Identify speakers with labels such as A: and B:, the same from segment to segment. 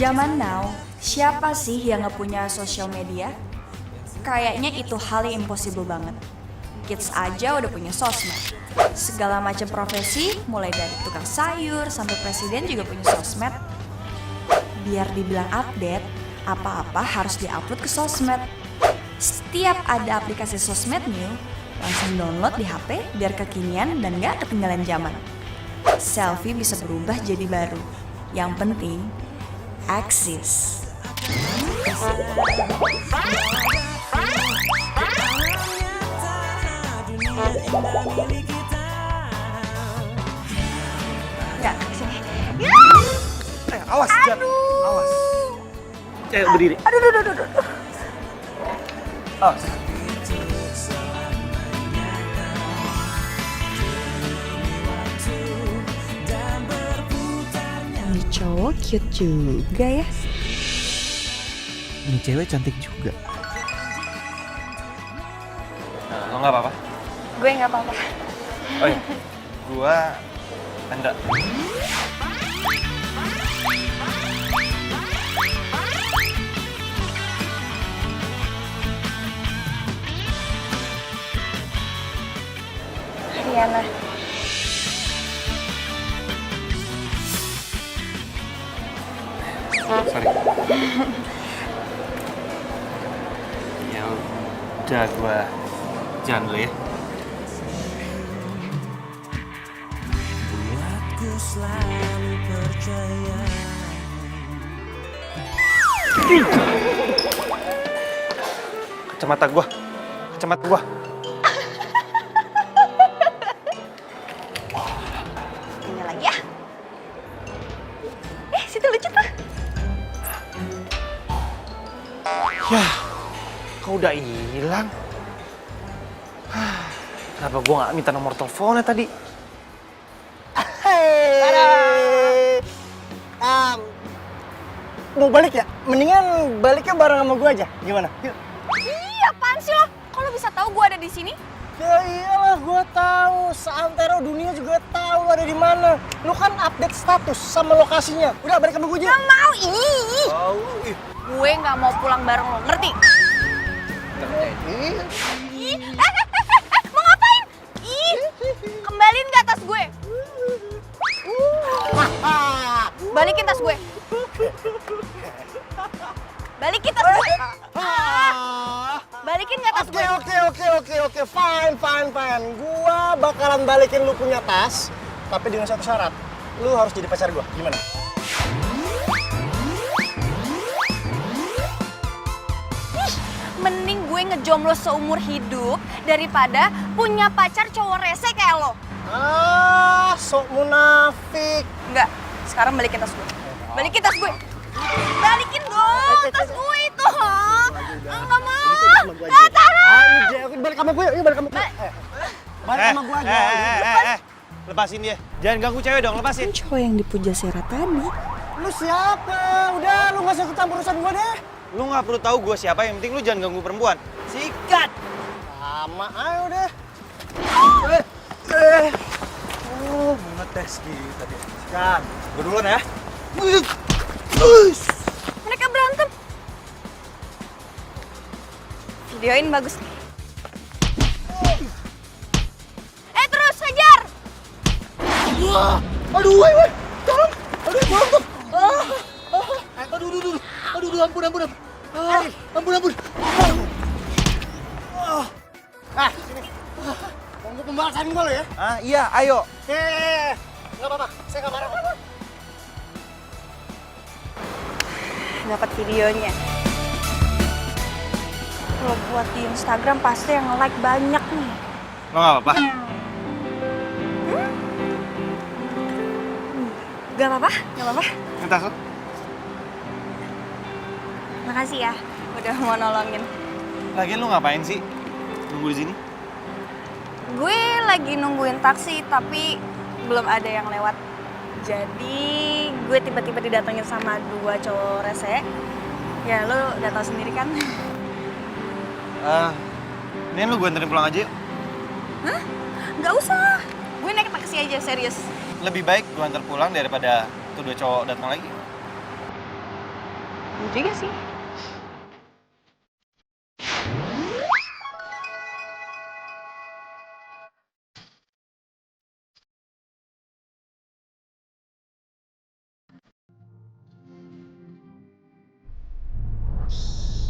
A: Zaman now, siapa sih yang gak punya sosial media? Kayaknya itu hal yang impossible banget. Kids aja udah punya sosmed. Segala macam profesi, mulai dari tukang sayur sampai presiden juga punya sosmed. Biar dibilang update, apa-apa harus diupload ke sosmed. Setiap ada aplikasi sosmed new, langsung download di HP biar kekinian dan gak ketinggalan zaman. Selfie bisa berubah jadi baru. Yang penting, eksis. Enggak, sini.
B: Awas, Jan. Awas. Berdiri.
A: Aduh.
B: Awas.
A: Ini cowok cute juga ya.
B: Ini cewek cantik juga. Lo nggak apa-apa?
A: Gue nggak apa-apa.
B: Oh iya, gue Hendra.
A: Riana.
B: Sorry. Ya udah, gue jalan dulu ya.
C: Buatku selalu percaya.
B: Kacamata gue.
A: Ini lagi ya. Situ lucu tuh.
B: Yah, kau udah hilang. Kenapa gue nggak minta nomor teleponnya tadi?
D: Mau balik ya? Mendingan baliknya bareng sama gue aja. Gimana? Yuk.
A: Iya, apaan sih lo? Kok lo bisa tahu gue ada di sini?
D: Ya iyalah, gue tahu. Seantero dunia juga tahu lo ada di mana. Lo kan update status sama lokasinya. Udah balik sama gue aja.
A: Gak mau, Gue gak mau pulang bareng lo, ngerti? Mau ngapain? Kembaliin gak tas gue? Balikin tas gue. Balikin tas gue. Balikin gak tas gue?
D: Oke. Fine. Gua bakalan balikin lu punya tas, tapi dengan satu syarat. Lu harus jadi pacar gua. Gimana?
A: Mending gue ngejomblo seumur hidup daripada punya pacar cowok rese kayak lo.
D: Sok munafik.
A: Enggak, sekarang balikin tas gue. Balikin tas gue. Balikin dong tas gue itu. Enggak mau.
D: Udah, balik sama gue. Yuk, balik sama gue. Balik sama gue aja.
B: Lepasin dia. Jangan ganggu cewek dong, lepasin.
A: Cowok yang dipuja Sera tadi.
D: Lu siapa? Udah, lu gak usah ikut campur urusan gue deh.
B: Lu nggak perlu tahu gue siapa, yang penting lu jangan ganggu perempuan. Sikat!
D: Sama ayo deh.
B: Ngetes kita dia.
D: Kan, gue duluan ya.
A: Mereka berantem. Videoin bagus nih. Terus hajar.
D: Aduh, woi. Tolong. Aduh, berantem. Aduh, ampun. Ampun. Sini. Tunggu pembalasan gue lo ya.
B: Iya, ayo.
D: Nggak apa-apa, saya nggak marah.
A: Dapat videonya. Kalau buat di Instagram pasti yang like banyak nih.
B: Lo nggak apa-apa?
A: Gak apa-apa.
B: Ngetas lo?
A: Makasih ya, udah mau nolongin.
B: Lagian lu ngapain sih? Nunggu di sini?
A: Gue lagi nungguin taksi, tapi belum ada yang lewat. Jadi gue tiba-tiba didatengin sama dua cowok rese. Ya lo udah tau sendiri kan.
B: Ini lu gue anterin pulang aja yuk.
A: Hah? Gak usah. Gue naik taksi aja, serius.
B: Lebih baik gue antar pulang daripada tuh dua cowok datang lagi.
A: Iya juga sih.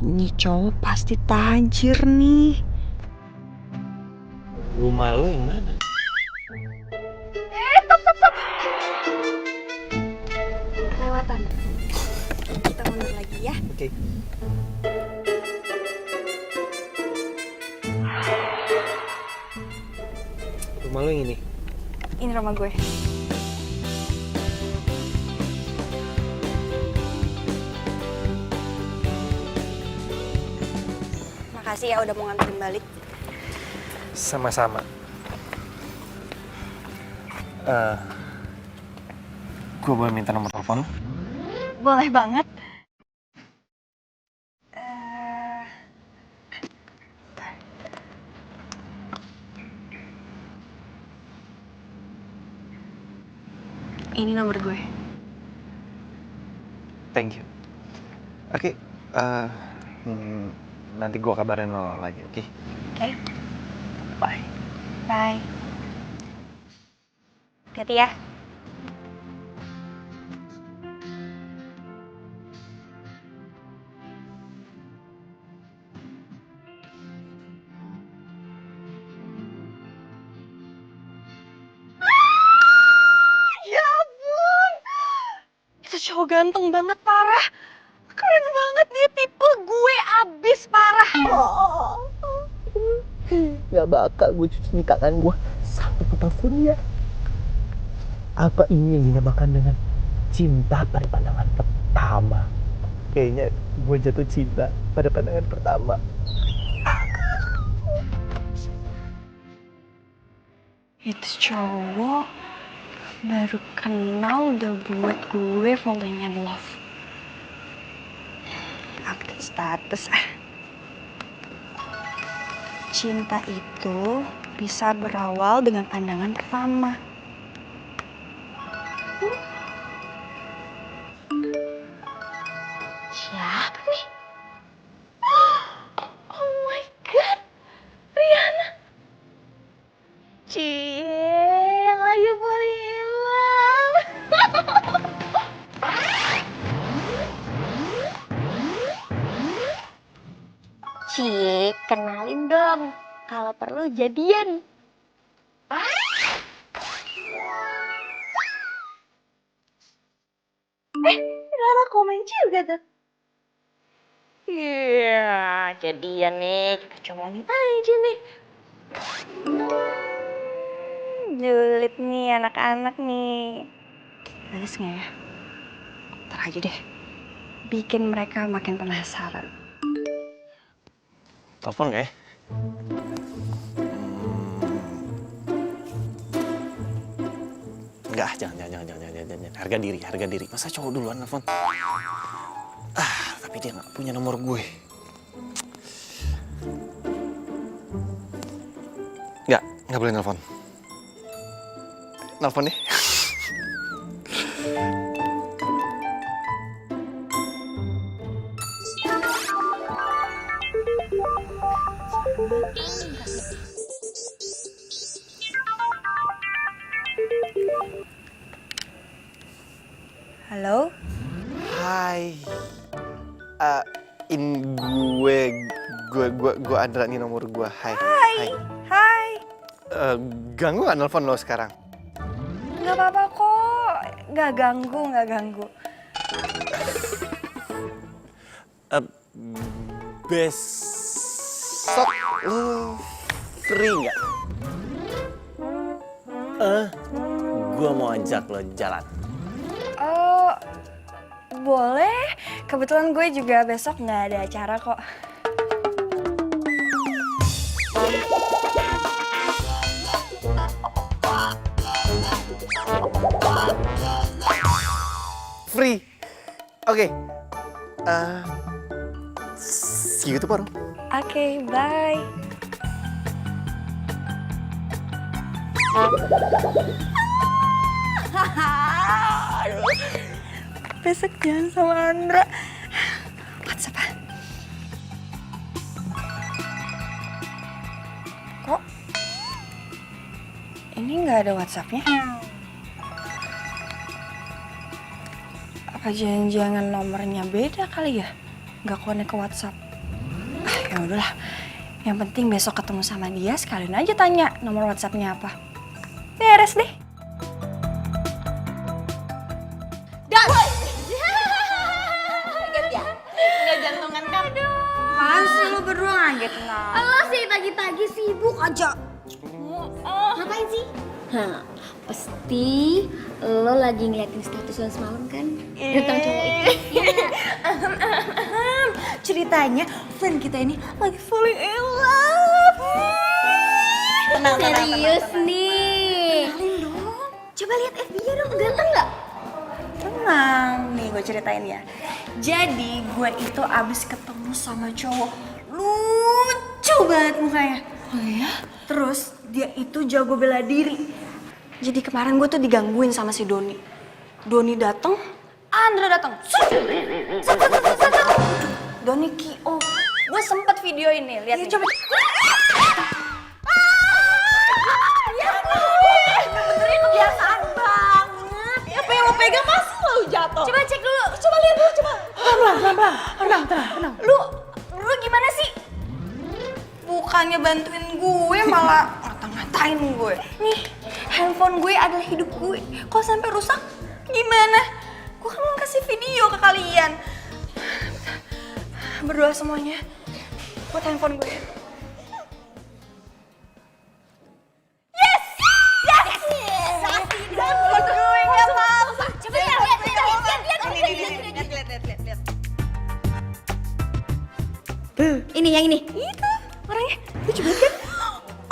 A: Ini cowok pasti tajir nih.
B: Rumah lu yang mana?
A: Kelewatan. Kita mundur lagi ya.
B: Oke. Rumah lu yang ini?
A: Ini rumah gue. Makasih ya udah mau nganterin balik.
B: Sama-sama. Gue boleh minta nomor telepon lu?
A: Boleh banget. Ini nomor gue.
B: Thank you. Oke, nanti gue kabarin lo lagi, oke?
A: Oke.
B: Bye.
A: Bye. Hati-hati ya. Ya ampun. Itu cowok ganteng banget, parah. Keren banget, dia tipe gue abis, parah.
D: Gak bakal gue cuci tangan gue sampai ke teleponnya. Apa ini yang dinamakan dengan cinta pada pandangan pertama? Kayaknya gue jatuh cinta pada pandangan pertama.
A: Itu cowok baru kenal udah buat gue falling in love. Update status ah. Cinta itu bisa berawal dengan pandangan pertama. Siapa nih? Oh my god, Rihanna. Cie, yang lagi paling hilang.
E: Cie, kenalin dong. Kalau perlu jadian.
A: Rara komen juga tuh.
E: Iya, jadian nih. Kita comongin aja nih.
A: Julid nih anak-anak nih. Bagus nggak ya? Ntar aja deh. Bikin mereka makin penasaran.
B: Telepon nggak ya? Enggak, jangan. Harga diri. Masa cowok duluan nelfon? Tapi dia nggak punya nomor gue. Nggak boleh nelfon. Nelfon deh.
A: Halo?
B: Hai. Gue Andra nih nomor gue. Hai.
A: Hai.
B: Ganggu nggak nelfon lo sekarang?
A: Nggak apa-apa kok. Nggak ganggu.
B: Besok lo free nggak? Gue mau ajak lo jalan.
A: Oh, boleh. Kebetulan gue juga besok nggak ada acara kok.
B: Free. Oke. See you tomorrow.
A: Oke, bye. Besok jalan sama Andra. WhatsApp apa? Kok ini nggak ada WhatsAppnya? Apa jangan-jangan nomornya beda kali ya? Nggak connect ke WhatsApp. Ya udahlah. Yang penting besok ketemu sama dia sekalian aja tanya nomor WhatsAppnya apa. Beres deh. Apaan sih lu berdua ngaget nah?
F: Lo sih pagi-pagi sibuk aja. Ngapain sih? Hah, pasti lo lagi ngeliatin status lo semalam kan? Tentang cowok itu.
A: Ceritanya friend kita ini lagi falling in love. Tenang.
F: Serius nih. Kenalin dong. Coba lihat FB-nya dong, ganteng nggak?
A: Tenang, nih gue ceritain ya. Jadi gue itu abis ketemu sama cowok lucu banget mukanya. Oh ya? Terus dia itu jago bela diri. Jadi kemarin gue tuh digangguin sama si Doni. Doni dateng, Andra dateng. Doni Kio. Gue sempet video ini, lihat nih. Coba. Benernya kebiasaan banget. Apa yang lo pegang masih lo jatuh.
F: Coba cek dulu.
A: Coba lihat dulu, coba. Pelan. Tenang. Lu gimana sih? Bukannya bantuin gue malah ngata-ngatain gue. Nih, handphone gue adalah hidup gue. Kalau sampai rusak, gimana? Gue kan mau kasih video ke kalian. Berdoa semuanya buat handphone gue. Yes! Handphone gue nggak apa-apa.
F: Coba lihat. Ini yang ini.
A: Itu orangnya lucu banget kan?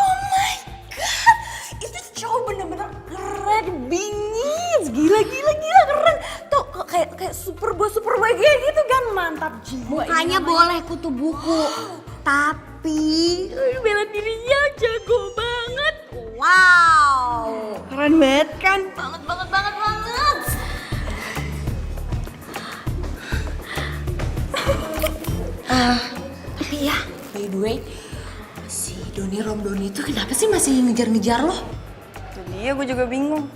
A: Oh my god, itu cowok bener-bener keren, bingits, gila keren. Tuh kok kayak super boy kayak gitu kan, mantap jiwa.
F: Mukanya boleh kutu buku, tapi
A: Bela dirinya jago banget.
F: wow.
A: Keren banget kan?
F: Banget.
G: Tapi ya, by the way, si Rom Doni itu kenapa sih masih ngejar-ngejar lo?
A: Itu dia, gue juga bingung.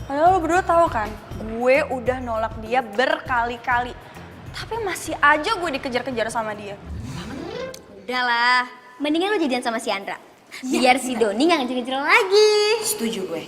A: Padahal lo berdua tahu kan, gue udah nolak dia berkali-kali. Tapi masih aja gue dikejar-kejar sama dia.
F: Udahlah, mendingan lo jadian sama si Andra. Biar si Doni nggak ngejar-ngejar lo lagi.
G: Setuju gue.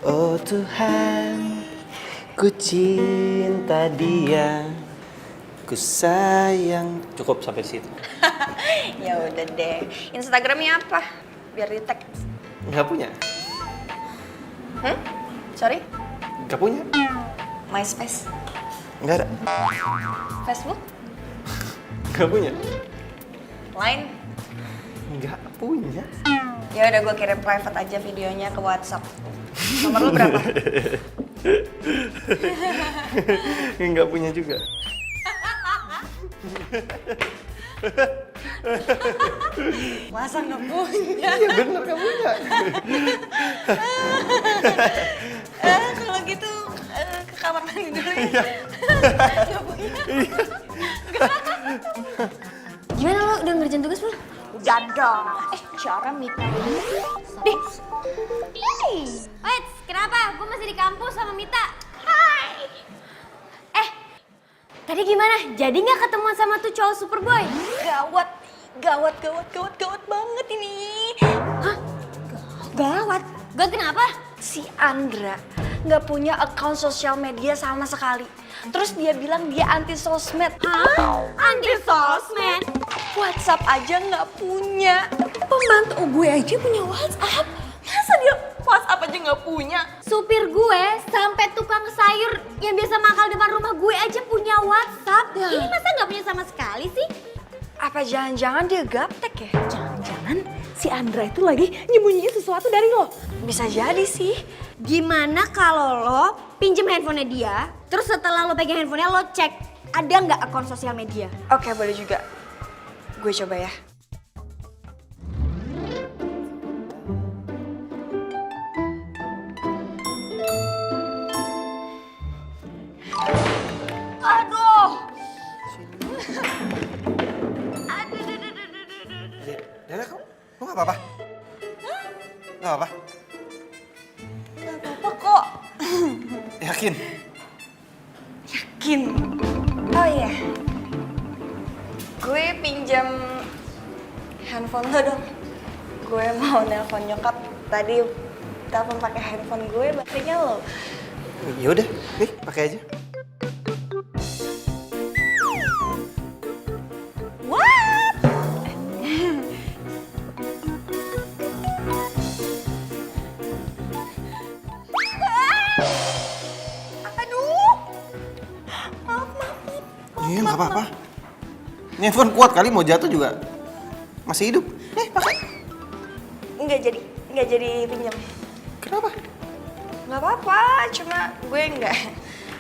D: Oh Tuhan, ku cinta dia, ku sayang. Cukup sampai situ.
A: Ya udah deh. Instagramnya apa? Biar di tag.
D: Nggak punya?
A: Sorry?
D: Nggak punya?
A: MySpace?
D: Nggak ada.
A: Facebook?
D: Nggak punya?
A: Line?
D: Nggak punya.
A: Ya udah, gue kirim private aja videonya ke WhatsApp. Nomor lu berapa?
D: Nggak punya juga.
A: Masa nggak punya?
D: Iya bener nggak punya.
A: Kalau gitu ke kamar mandi dulu ya. Nggak punya.
F: Gimana lo udah ngerjain tugas belum?
A: Udah dong. Cara mikir. Dih,
F: Jadi gimana? Jadi nggak ketemuan sama tuh cowok Superboy?
A: Gawat banget ini.
F: Hah? Gawat? Gawat kenapa?
A: Si Andra nggak punya account sosial media sama sekali. Terus dia bilang dia anti sosmed.
F: Hah? Anti sosmed?
A: WhatsApp aja nggak punya.
G: Pembantu gue aja punya WhatsApp. Masa dia WhatsApp aja nggak punya?
F: Supir gue sampai tukang sayur yang biasa mangkal depan rumah gue aja punya WhatsApp.
G: Ya.
F: Ini masa nggak punya sama sekali sih?
A: Apa jangan-jangan dia gaptek ya?
G: Jangan-jangan si Andra itu lagi nyembunyiin sesuatu dari lo.
A: Bisa jadi sih.
F: Gimana kalau lo pinjem handphonenya dia, terus setelah lo pegang handphonenya lo cek ada nggak akun sosial media?
A: Oke, boleh juga. Gue coba ya. Aduh.
B: Dada, kamu gak apa-apa? Gak apa-apa?
A: Gak apa-apa kok.
B: Yakin?
A: Yakin. Oh iya. Gue pinjam handphone lo dong. Gue mau nelpon nyokap. Tadi telepon pakai handphone gue, baterainya lo.
B: Yaudah, nih pakai aja.
A: What? Aduh. Maaf.
B: Iya, nggak apa-apa. Ini handphone kuat kali, mau jatuh juga masih hidup. Nih, pakai.
A: Nggak jadi pinjam.
B: Kenapa?
A: Nggak apa-apa, cuma gue nggak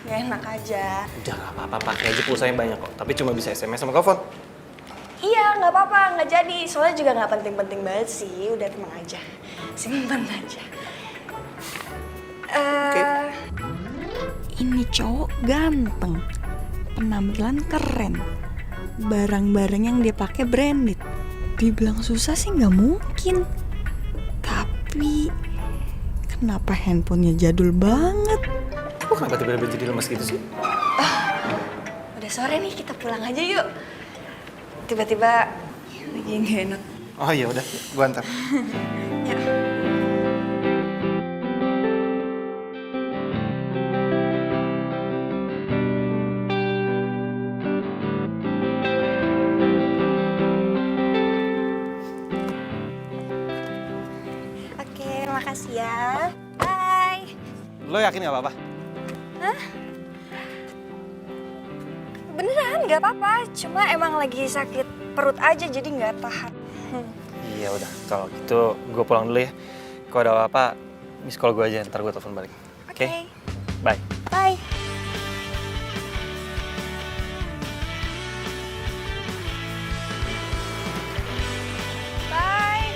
A: enak aja.
B: Udah nggak apa-apa, pakai aja pulsanya banyak kok. Tapi cuma bisa SMS sama telepon.
A: Iya, nggak apa-apa, nggak jadi. Soalnya juga nggak penting-penting banget sih. Udah tenang aja, simpan aja. Ini cowok ganteng, penampilan keren, barang-barang yang dia pakai branded. Dibilang susah sih nggak mungkin. Tapi kenapa handphonenya jadul banget?
B: Kok kenapa tiba-tiba jadi lemas gitu sih?
A: Udah sore nih, kita pulang aja yuk. Tiba-tiba lagi nggak enak.
B: Oh iya udah, gua antar.
A: Ya. Oke, makasih ya. Bye.
B: Lo yakin nggak apa-apa?
A: Beneran nggak apa-apa, cuma emang lagi sakit perut aja jadi nggak tahan.
B: Iya udah, kalau gitu gue pulang dulu ya. Kalau ada apa-apa, miss call gue aja, ntar gue telepon balik. Oke? Bye.
A: Bye. Bye.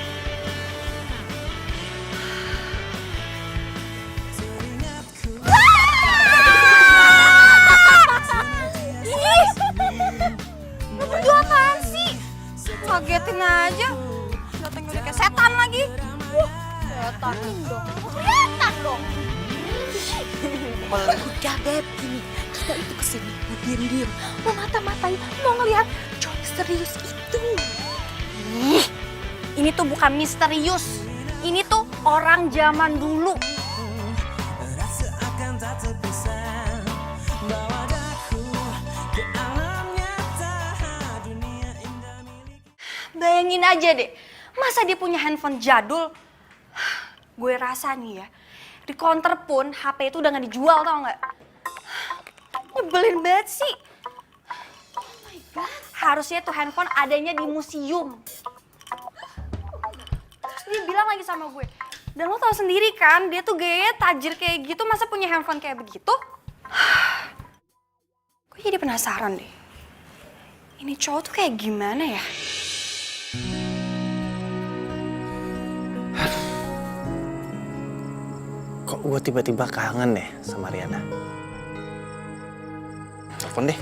A: Lu berdua apaan sih? Kagetin aja. Dateng udah kayak setan lagi. Setan dong. Kelihatan dong.
G: Udah Beb, gini, kita itu kesini mau diem-diem, mau mata-matain, mau ngeliat cowok serius itu.
A: Ini tuh bukan misterius. Ini tuh orang zaman dulu. Bayangin aja deh, masa dia punya handphone jadul? Gue rasa nih ya, di counter pun HP itu udah gak dijual, tau gak? Nyebelin banget sih. Oh my God. Harusnya tuh handphone adanya di museum. Terus dia bilang lagi sama gue, dan lo tau sendiri kan, dia tuh gayanya tajir kayak gitu, masa punya handphone kayak begitu? Gue jadi penasaran deh, ini cowok tuh kayak gimana ya?
B: Kok gue tiba-tiba kangen deh sama Riana? Telepon deh.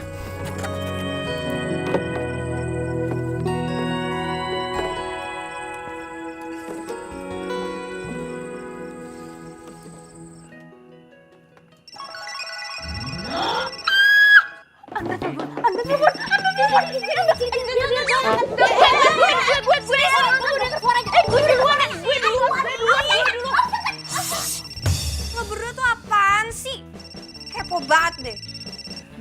A: Lo berdua tuh apaan sih? Kepo banget deh.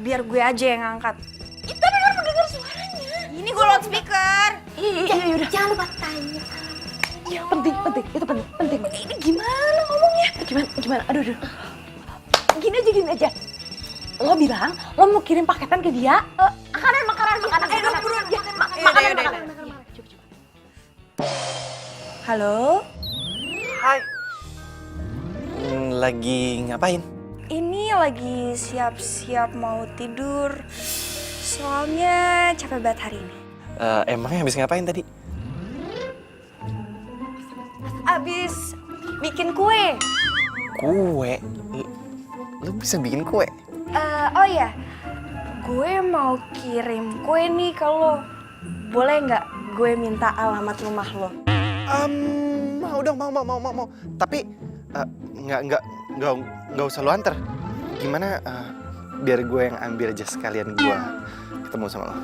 A: Biar gue aja yang ngangkat. Kita benar mendengar suaranya. Ini gue loudspeaker.
G: Iya.
F: Jangan lupa tanya.
G: Iya, penting, itu penting. Ini gimana ngomongnya? Gimana? Aduh. Gini aja. Lo bilang lo mau kirim paketan ke dia. Makanan.
A: Ayo buruan.
G: Ya,
A: Makanan. Halo?
B: Hai. Lagi ngapain?
A: Ini lagi siap-siap mau tidur. Soalnya capek banget hari ini.
B: Emangnya habis ngapain tadi?
A: Abis bikin kue.
B: Kue? Lu bisa bikin kue?
A: Oh iya, gue mau kirim kue nih ke lo. Boleh nggak gue minta alamat rumah lo?
B: Mau dong, mau. Tapi nggak usah lu anter. Gimana biar gue yang ambil aja sekalian gue ketemu sama lo.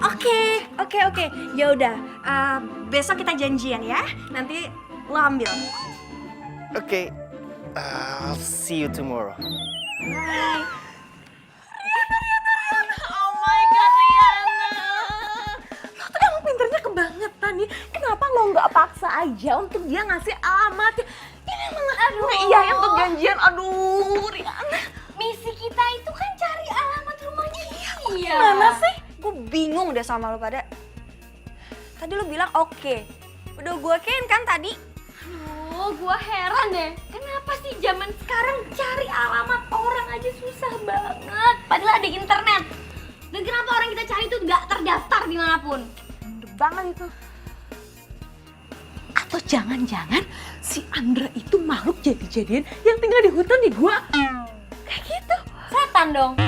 A: Oke. Ya udah, besok kita janjian ya. Nanti lo ambil.
B: Oke. I'll see you tomorrow.
A: Bye.
G: Oh my God, Riana. Lo tuh emang pinternya kebangetan nih. Kenapa lo nggak paksa aja untuk dia ngasih alamatnya? Ini emang iya yang untuk janjian. Aduh, Riana.
F: Misi kita itu kan cari alamat rumahnya dia. Iya.
G: Gimana sih?
A: Gue bingung deh sama lo pada. Tadi lo bilang oke. Udah gue kan tadi.
F: Oh, gua heran deh. Kenapa sih zaman sekarang cari alamat orang aja susah banget? Padahal ada internet. Dan kenapa orang kita cari itu nggak terdaftar dimanapun?
G: Bener banget itu. Atau jangan-jangan si Andra itu makhluk jadi-jadian yang tinggal di hutan di gua. Kayak gitu.
F: Setan dong.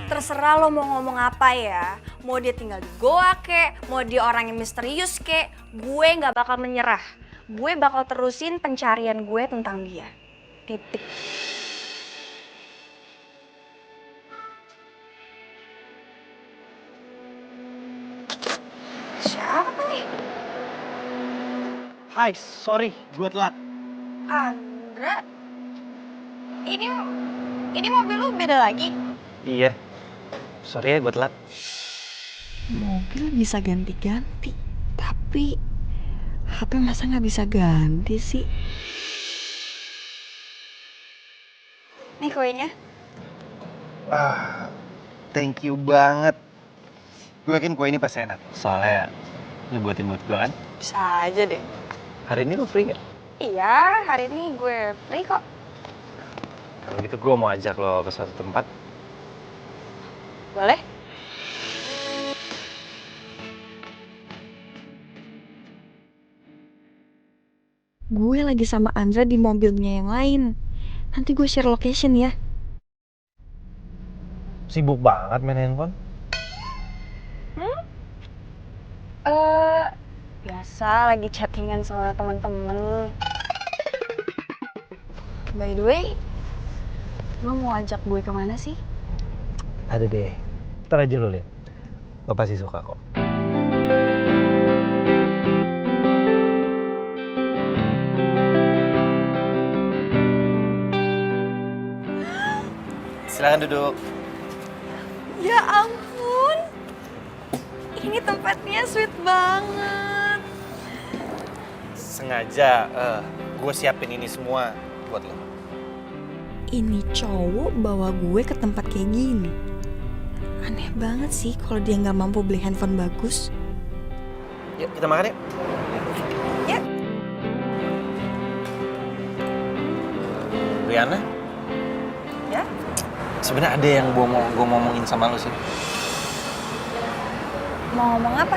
A: Terserah lo mau ngomong apa ya. Mau dia tinggal di goa kek, mau dia orang yang misterius kek, gue nggak bakal menyerah. Gue bakal terusin pencarian gue tentang dia. Titik. Siapa nih?
D: Hai, sorry, gue telat.
A: Andra? Ini mobil lu beda lagi?
B: Iya. Sorry ya gue telat.
H: Mobil bisa ganti-ganti, tapi HP masa nggak bisa ganti sih?
A: Nih kuenya.
D: Thank you banget. Gue yakin kue ini pasti enak. Soalnya lu buatin buat gue kan?
A: Bisa aja deh.
D: Hari ini lu free gak?
A: Iya, hari ini gue free kok.
B: Kalau gitu gue mau ajak lo ke suatu tempat.
A: Boleh?
H: Gue lagi sama Andra di mobilnya yang lain. Nanti gue share location ya.
D: Sibuk banget main handphone.
A: Biasa lagi chattingan sama teman-teman. By the way, lo mau ajak gue kemana sih?
D: Ada deh. Ntar aja lo liat. Lo pasti suka kok.
B: Silakan duduk.
A: Ya ampun, ini tempatnya sweet banget.
B: Sengaja gue siapin ini semua buat lo.
H: Ini cowok bawa gue ke tempat kayak gini. Aneh banget sih kalau dia nggak mampu beli handphone bagus.
B: Yuk kita makan yuk.
A: Ya.
B: Riana?
A: Ya?
B: Sebenarnya ada yang gue mau ngomongin sama lo sih.
A: Mau ngomong apa?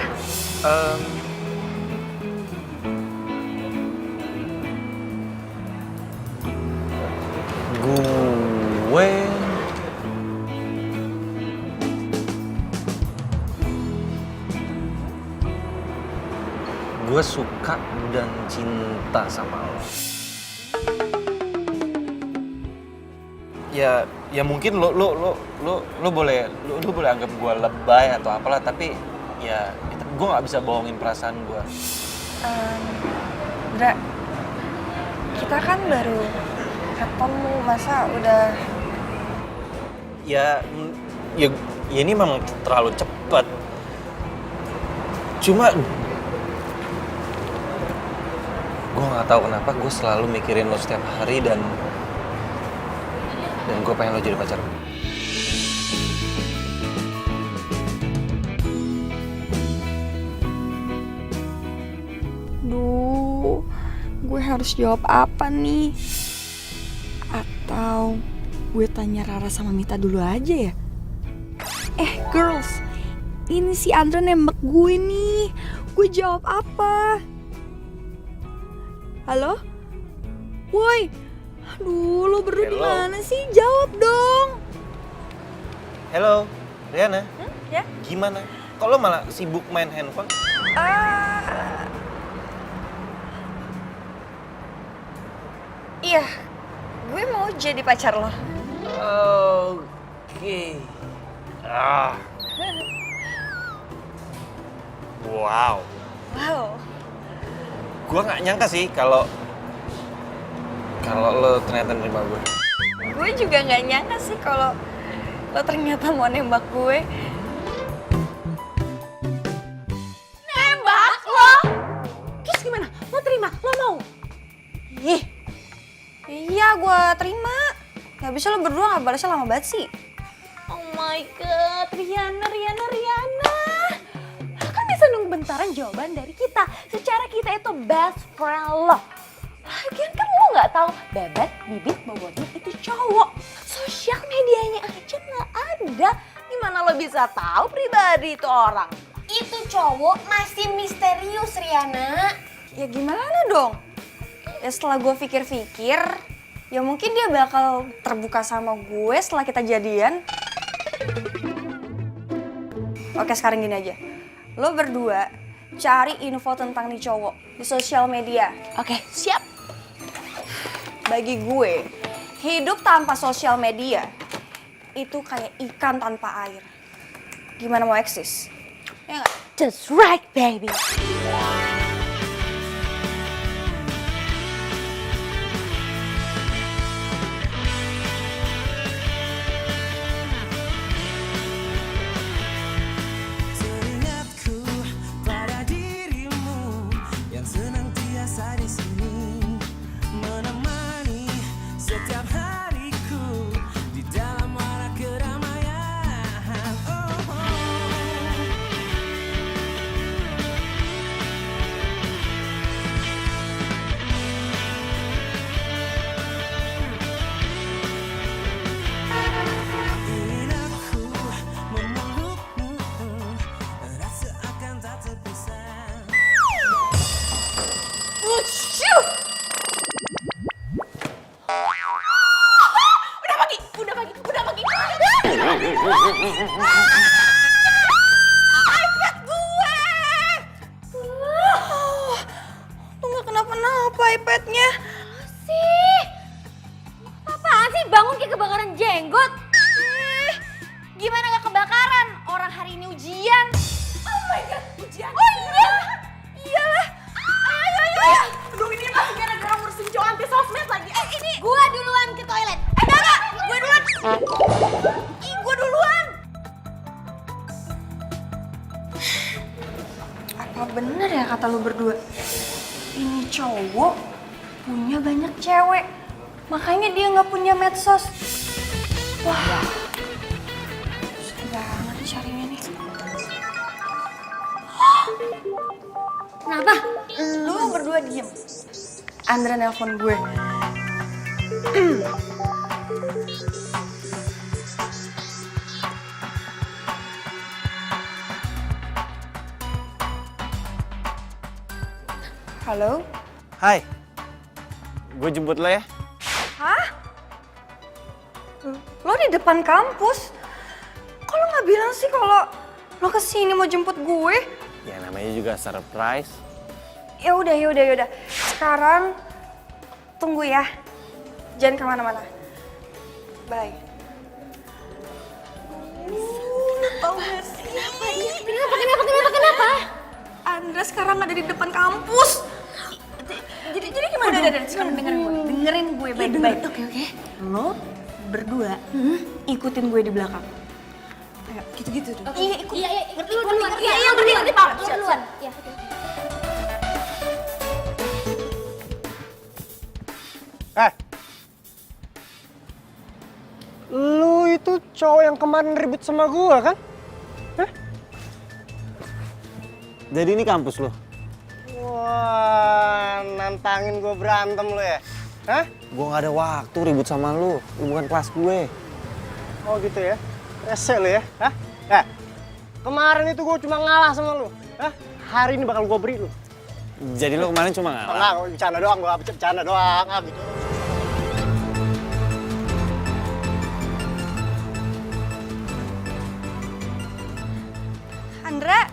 B: Gue suka dan cinta sama lo. ya mungkin lo boleh anggap gue lebay atau apalah, tapi ya gue nggak bisa bohongin perasaan gue.
A: Dra, kita kan baru ketemu, masa udah...
B: Ya ini memang terlalu cepat. Cuma gue nggak tahu kenapa gue selalu mikirin lo setiap hari dan gue pengen lo jadi pacar gue.
H: Duh, gue harus jawab apa nih? Atau gue tanya Rara sama Mita dulu aja ya? Girls, ini si Andra nembak gue nih. Gue jawab apa? Halo? Woi, aduh lo berdua di mana sih? Jawab dong.
B: Halo, Riana.
A: Ya?
B: Gimana? Kok lo malah sibuk main handphone?
A: Iya, gue mau jadi pacar lo.
B: Oke. Wow. Gue nggak nyangka sih kalau lo ternyata nerima gue.
A: Gue juga nggak nyangka sih kalau lo ternyata mau nembak gue.
G: Nembak lo? Terus gimana? Lo terima? Lo mau?
A: Iya, gue terima. Ya bisa lo berdua nggak balasnya lama banget sih.
G: Oh my god, Riana. Kan bisa nunggu bentaran jawaban dari kita. Secara kita itu best friend lo. Lagian kan lo nggak tahu Bebek, Bibit, Bobotnya itu cowok. Sosial medianya aja nggak ada. Gimana lo bisa tahu pribadi itu orang?
F: Itu cowok masih misterius, Riana.
A: Ya gimana dong? Ya setelah gue pikir-pikir, ya mungkin dia bakal terbuka sama gue setelah kita jadian. Oke, sekarang gini aja. Lo berdua cari info tentang nih cowok di sosial media.
G: Oke, siap.
A: Bagi gue, hidup tanpa sosial media itu kayak ikan tanpa air. Gimana mau eksis? Ya nggak?
G: Just right, baby.
C: Teringatku pada dirimu yang senantiasa di sini menemani setiap hariku di dalam warna keramaian. Oh. Ingin aku memelukmu, rasa akan tak terpisah.
G: Udah pagi.
A: Lo nggak kenapa-napa iPad-nya.
F: Sih, apaan sih bangun kayak kebakaran jenggot?
A: Gimana gak kebakaran? Orang hari ini ujian.
G: Oh my god, ujian.
A: Oh iya, iyalah. Ayo.
G: Aduh, ini masih gara-gara ngurusin cowok anti sosmed lagi. Ini
F: Gua duluan ke toilet.
A: Enggak, gue duluan. Gue duluan. Apa bener ya kata lu berdua? Ini cowok punya banyak cewek, makanya dia nggak punya medsos. Wah, susah banget carinya nih.
F: Kenapa?
A: Lu berdua diem. Andra nelpon gue. Halo?
B: Hai, gue jemput lo ya.
A: Hah? Lo di depan kampus? Kok lo nggak bilang sih kalau lo kesini mau jemput gue?
B: Ya namanya juga surprise.
A: Ya udah. Sekarang tunggu ya. Jangan kemana-mana. Bye. Tau gak sih?
F: Kenapa?
A: Andra sekarang ada di depan kampus. Jadi gimana? Udah, sekarang dengerin gue baik-baik.
F: Oke.
A: Lo berdua ikutin gue di belakang. Ayo, gitu-gitu tuh.
F: Iya, ikut. Iya, duluan. Iya, berdiri, Pak. Duluan. Iya, oke.
D: Lu itu cowok yang kemarin ribut sama gua kan?
I: Jadi ini kampus lo?
D: Wah, nantangin gua berantem lu ya? Hah?
I: Gue gak ada waktu ribut sama lu bukan kelas gue.
D: Oh gitu ya? Rese lu ya? Hah? Kemarin itu gua cuma ngalah sama lu. Hah? Hari ini bakal gua beri lu.
I: Jadi lo kemarin cuma ngalah?
D: Enggak, bercanda doang, gua bercanda doang. Gitu.
A: Andra.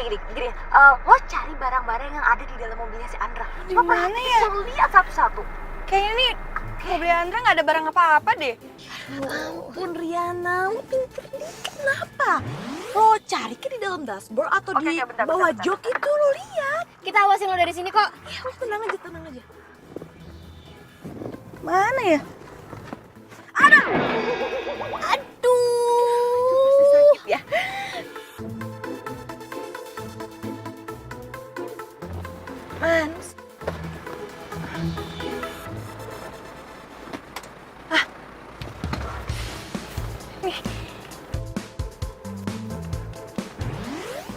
G: Gini. Lo cari barang-barang yang ada di dalam mobilnya si Andra.
A: Di mana ya?
G: Lo lihat satu-satu.
A: Kayaknya nih mobil Andra nggak ada barang apa-apa deh.
G: Ampun Riana, lo pinter dikit kenapa? Lo cari ke di dalam dashboard atau di bawah jok itu lo lihat.
F: Kita awasin lo dari sini kok.
G: Ya lo tenang aja.
A: Mana ya?
G: Aduh.
A: Sakit ya. Mans.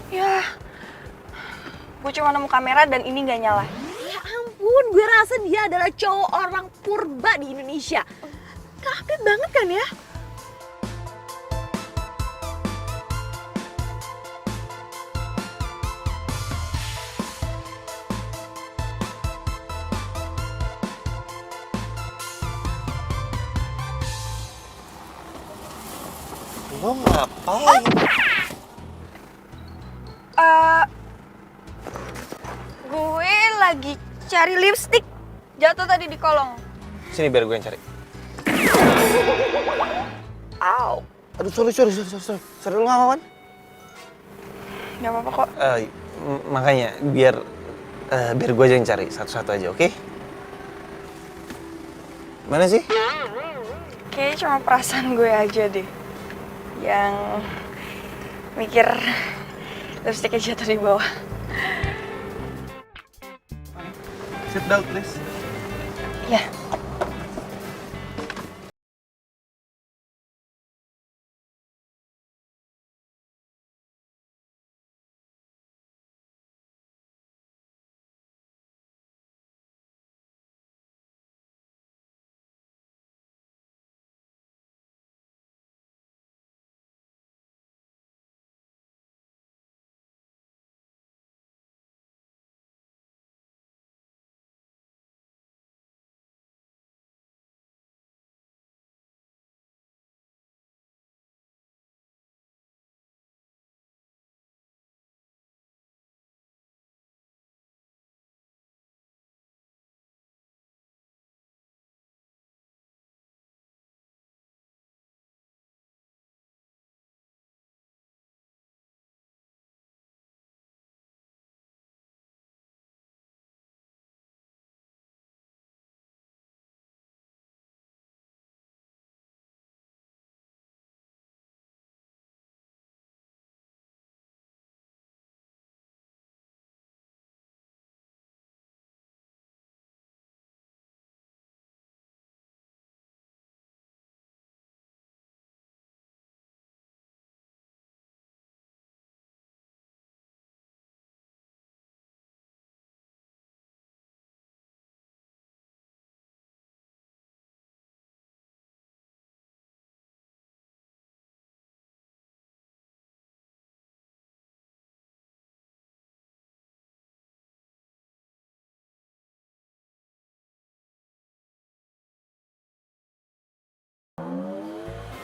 A: Ya, gue cuma nemu kamera dan ini nggak nyala.
G: Ya ampun, gue rasa dia adalah cowok orang purba di Indonesia. Update banget kan ya?
I: Lo ngapain?
A: Gue lagi cari lipstick. Jatuh tadi di kolong.
B: Sini biar gue yang cari.
H: Au.
I: Aduh, sorry. Sorry, lu nggak apa-apa kan?
H: Gak apa-apa kok.
I: Makanya, biar gue aja yang cari satu-satu aja, oke? Mana sih?
H: Kayaknya cuma perasaan gue aja deh yang mikir lipstiknya jatuh di bawah.
I: Sit down, please.
H: Ya.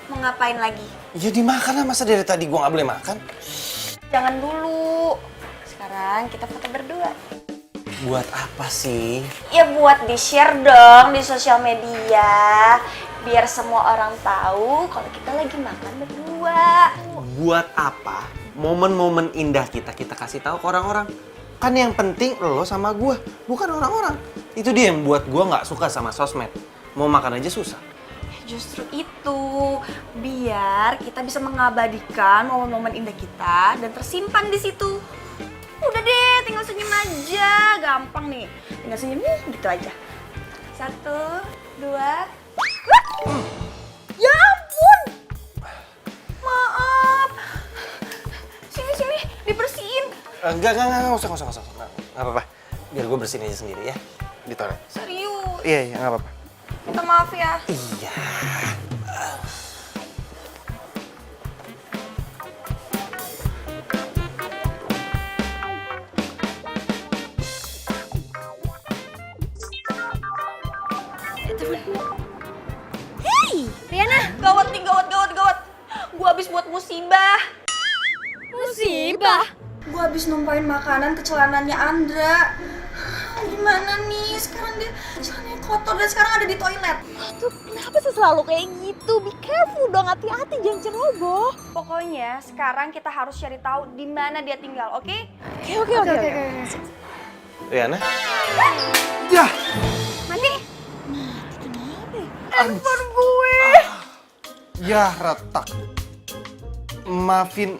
A: Mau ngapain lagi?
I: Ya dimakan lah, masa dari tadi gue nggak boleh makan?
A: Jangan dulu. Sekarang kita foto berdua.
I: Buat apa sih?
A: Ya buat di-share dong di sosial media. Biar semua orang tahu kalau kita lagi makan berdua.
I: Buat apa? Momen-momen indah kita kasih tahu ke orang-orang. Kan yang penting lo sama gue, bukan orang-orang. Itu dia yang buat gue nggak suka sama sosmed. Mau makan aja susah.
A: Justru itu, biar kita bisa mengabadikan momen-momen indah kita dan tersimpan di situ. Udah deh, tinggal senyum aja, gampang nih. Tinggal senyum nih, gitu aja. 1, 2. Ya ampun! Maaf. Sini, dibersihin.
I: Enggak usah. Nggak apa-apa. Biar gue bersihin aja sendiri ya. Di toilet.
A: Serius.
I: Iya, nggak apa-apa.
A: Minta maaf ya.
I: Iya.
A: Hey, Riana, gawat nih, gawat. Gua habis buat musibah.
F: Musibah?
A: Gua habis numpain makanan ke celananya Andra. Gimana nih? Sekarang dia celananya kotor dan sekarang ada di toilet.
G: Tuh, kenapa sih selalu kayak gitu? Be careful dong, hati-hati jangan ceroboh.
A: Pokoknya sekarang kita harus cari tahu di mana dia tinggal, oke?
G: Oke.
I: Riana? Ya!
A: Mati.
G: Handphone gue.
I: Ya, retak. Maafin,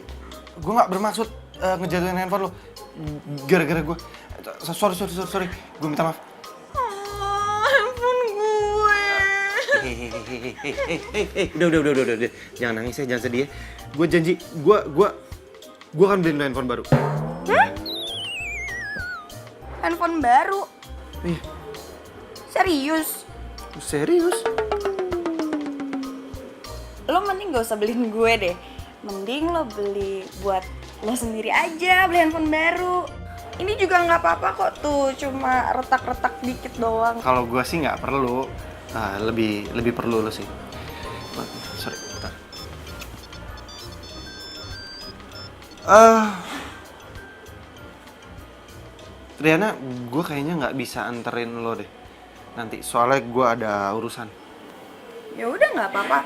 I: gue nggak bermaksud ngejatuhin handphone lo. Gara-gara gue. Sorry. Gue minta maaf.
G: Handphone gue.
I: Hei, udah. Jangan nangis ya, jangan sedih ya. Gue janji, gue akan beliin lo handphone baru.
A: Handphone baru.
I: Iya.
A: Serius?
I: Serius?
A: Lo mending gak usah beliin gue deh. Mending lo beli buat lo sendiri aja, beli handphone baru. Ini juga nggak apa-apa kok tuh, cuma retak-retak dikit doang.
I: Kalau gue sih nggak perlu. Lebih perlu lo sih. Sorry, bentar. Riana, gue kayaknya nggak bisa anterin lo deh. Nanti, soalnya gue ada urusan.
A: Ya udah nggak apa-apa.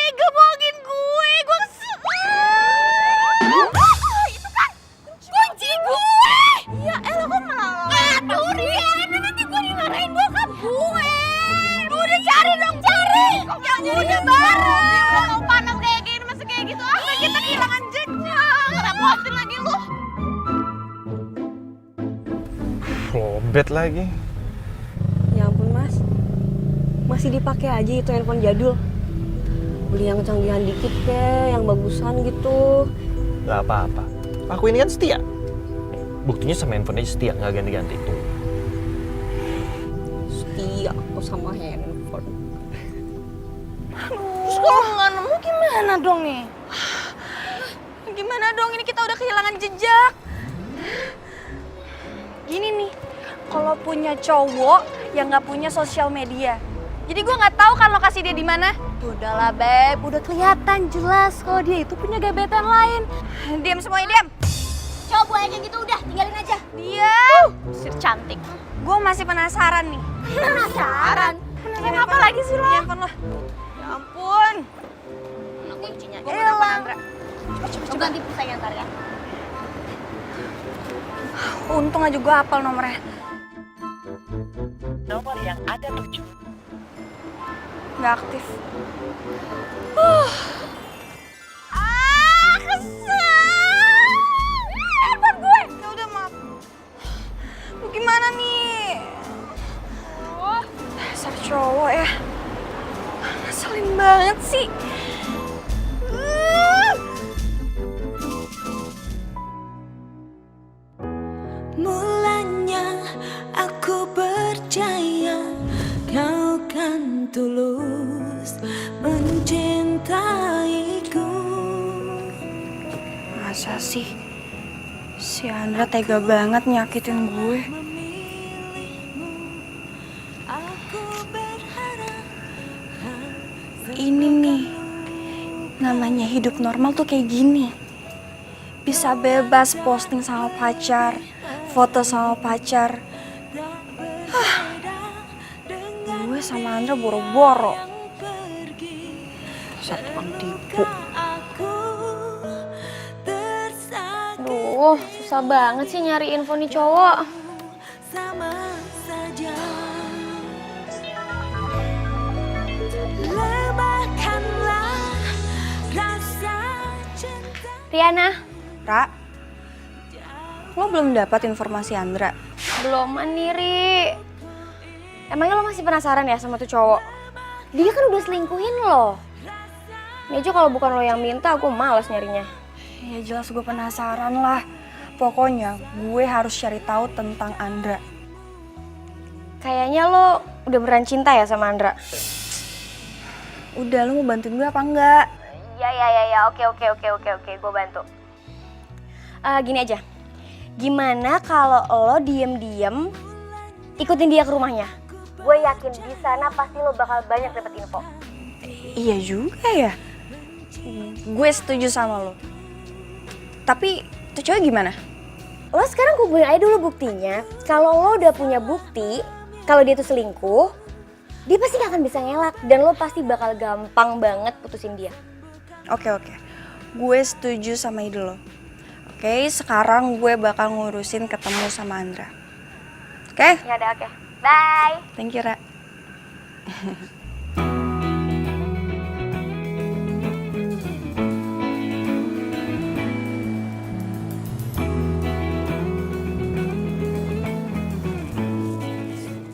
F: tega bohongin gue kesel. Itu kan kunci gue. Ya elah kok malah. Aduh Rian, nanti gue dimarahin bokap gue. Udah cari dong, cari. Ya udah bareng. Udah mau panas kayak gini masih kayak gitu. Apa kita kehilangan jejak? Ngerepotin lagi lu.
I: Lobet lagi.
F: Ya ampun mas, masih dipakai aja itu handphone jadul. Beli yang canggihan dikit kek, yang bagusan gitu.
I: Gak apa-apa. Aku ini kan setia. Buktinya sama handphone aja setia, nggak ganti-ganti tuh.
F: Setia aku sama handphone. Terus kalau nggak nemu gimana dong nih?
A: Gimana dong, ini kita udah kehilangan jejak. Gini nih, kalau punya cowok yang nggak punya sosial media, jadi gue nggak tahu kan lokasi dia di mana.
F: Udahlah Beb, udah kelihatan jelas kalau dia itu punya gebetan lain.
A: Diam semuanya, diam.
F: Coba aja gitu udah, tinggalin aja.
A: Diam.
F: Sir cantik.
A: Gue masih penasaran nih.
F: Penasaran?
A: Penasaran apa lagi sih lo? Handphone lo. Ya ampun.
F: Mana kuncinya?
A: Gue mau telepon Andra.
F: Coba ganti pulsanya ntar ya.
A: Untung aja gue hafal nomornya.
J: Nomor yang Anda tuju
A: Nggak aktif. Kesel. Handphone gue. Ya udah maaf. Lu gimana nih? Dasar cowok ya. Ngeselin banget sih.
C: Mulanya aku percaya kau kan tulus mencintaiku.
A: Masa sih? Si Andra tega banget nyakitin gue.
C: Aku berharap
A: Ini nih, namanya hidup normal tuh kayak gini. Bisa bebas posting sama pacar, foto sama pacar. Gue sama Andra boro-boro. Satu tukang tipu.
F: Duh, susah banget sih nyari info nih cowok.
C: sama saja. Lebahkanlah rasa cinta.
F: Riana,
A: Ra, lo belum dapat informasi Andra?
F: belum Ri. Emangnya lo masih penasaran ya sama tuh cowok? Dia kan udah selingkuhin lo. Ini aja kalau bukan lo yang minta, aku malas nyarinya.
A: Ya jelas gue penasaran lah. Pokoknya gue harus cari tahu tentang Andra.
F: Kayaknya lo udah beneran cinta ya sama Andra?
A: Udah, lo mau bantuin gue apa enggak?
F: Ya, oke, gue bantu. Gini aja, gimana kalau lo diem-diem ikutin dia ke rumahnya? Gue yakin di sana pasti lo bakal banyak dapet info.
A: Iya juga ya. Gue setuju sama lo. Tapi tuh cowok gimana?
F: Lo sekarang kumpulin aja dulu buktinya. Kalau lo udah punya bukti kalau dia tuh selingkuh, dia pasti gak akan bisa ngelak dan lo pasti bakal gampang banget putusin dia.
A: Oke. Gue setuju sama ide lo. Oke, sekarang gue bakal ngurusin ketemu sama Andra. Oke?
F: Ya udah, oke. Bye.
A: Thank you, Ra.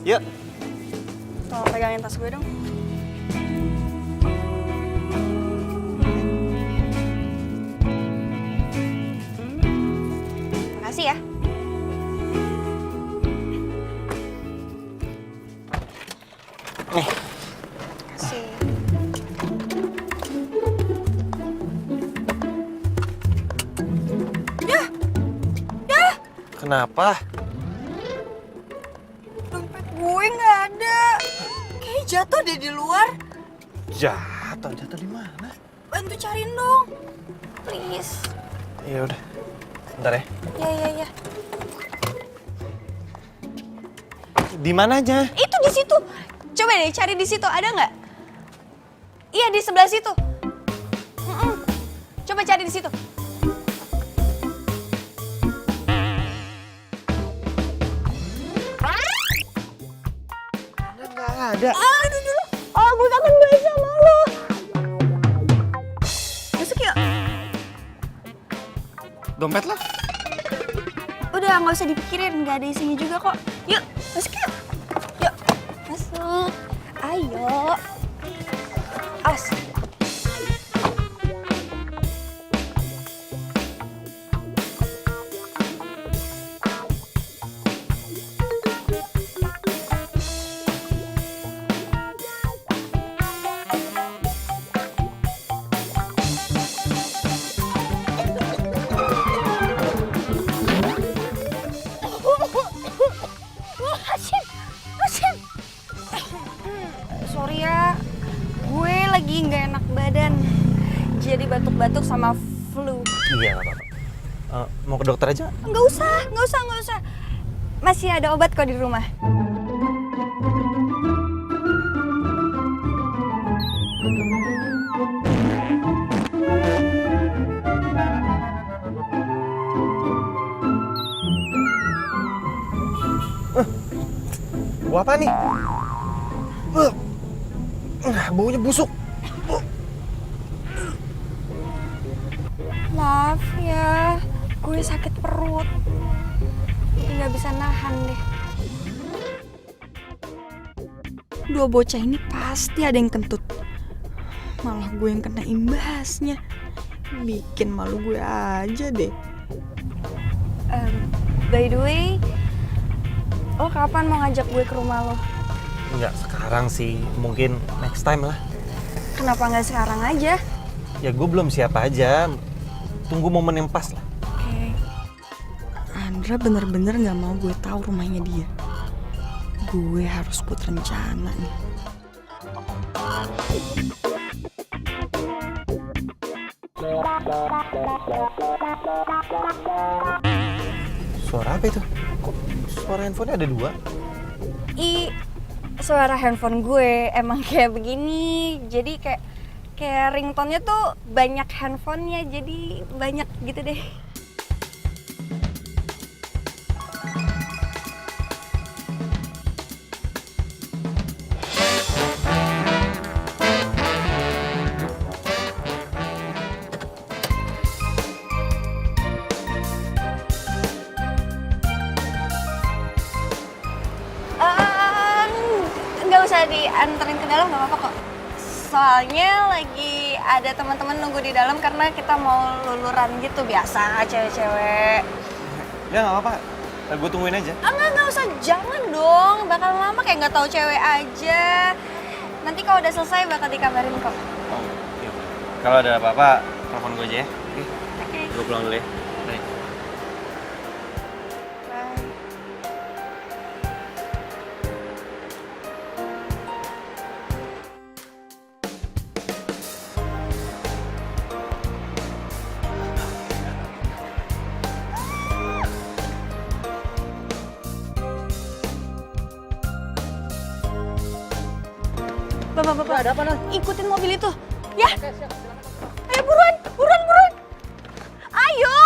I: Yuk.
A: Tolong pegangin tas gue dong. Makasih ya.
I: Nih.
A: Makasih.
I: Kenapa?
A: Dompet gue nggak ada. Kayaknya jatuh deh di luar.
I: Jatuh di mana?
A: Bantu cariin dong. Please.
I: Ya udah. Bentar ya.
A: Ya.
I: Di mana aja?
A: Itu di situ. Coba deh cari di situ, ada nggak? Iya, di sebelah situ. Coba cari di situ.
D: Nggak ada.
A: Aduh dulu. Oh, gue kangen banget sama lo. Masuk yuk.
B: Dompet lah.
A: Udah, nggak usah dipikirin. Nggak ada isinya juga kok. Yuk, masuk yuk. Yuk, masuk. Ayo. Awas. Sorry ya, gue lagi nggak enak badan. Jadi batuk-batuk sama flu.
B: Iya, nggak apa-apa. Mau ke dokter aja?
A: Nggak usah. Masih ada obat kok di rumah.
I: Gua apa nih? Baunya busuk.
A: Maaf ya, gue sakit perut. Nggak bisa nahan deh. Dua bocah ini pasti ada yang kentut. Malah gue yang kena imbasnya. Bikin malu gue aja deh. By the way, lo kapan mau ngajak gue ke rumah lo?
B: Nggak sekarang sih, mungkin next time lah.
A: Kenapa nggak sekarang aja?
B: Ya gue belum siap aja. Tunggu momen yang pas lah.
A: Oke. Andra bener-bener nggak mau gue tahu rumahnya dia. Gue harus buat rencana nih.
B: Suara apa itu? Kok suara handphonenya ada dua?
A: Suara handphone gue emang kayak begini. Jadi kayak ringtone-nya tuh banyak handphonenya, jadi banyak gitu deh. Nggak usah dianterin ke dalam, nggak apa-apa kok. Soalnya lagi ada teman-teman nunggu di dalam karena kita mau luluran gitu, biasa cewek-cewek.
B: Ya nggak apa-apa, gue tungguin aja.
A: Nggak usah, jangan dong. Bakal lama kayak nggak tahu cewek aja. Nanti kalau udah selesai bakal dikabarin kok.
B: Oh, iya. Kalau ada apa-apa, telepon gue aja ya. Oke.
A: Oke.
B: Gue pulang dulu ya. Bye.
A: Bye. Bapak, ada apa, ikutin mobil itu. Ya. Ayo buruan. Ayo.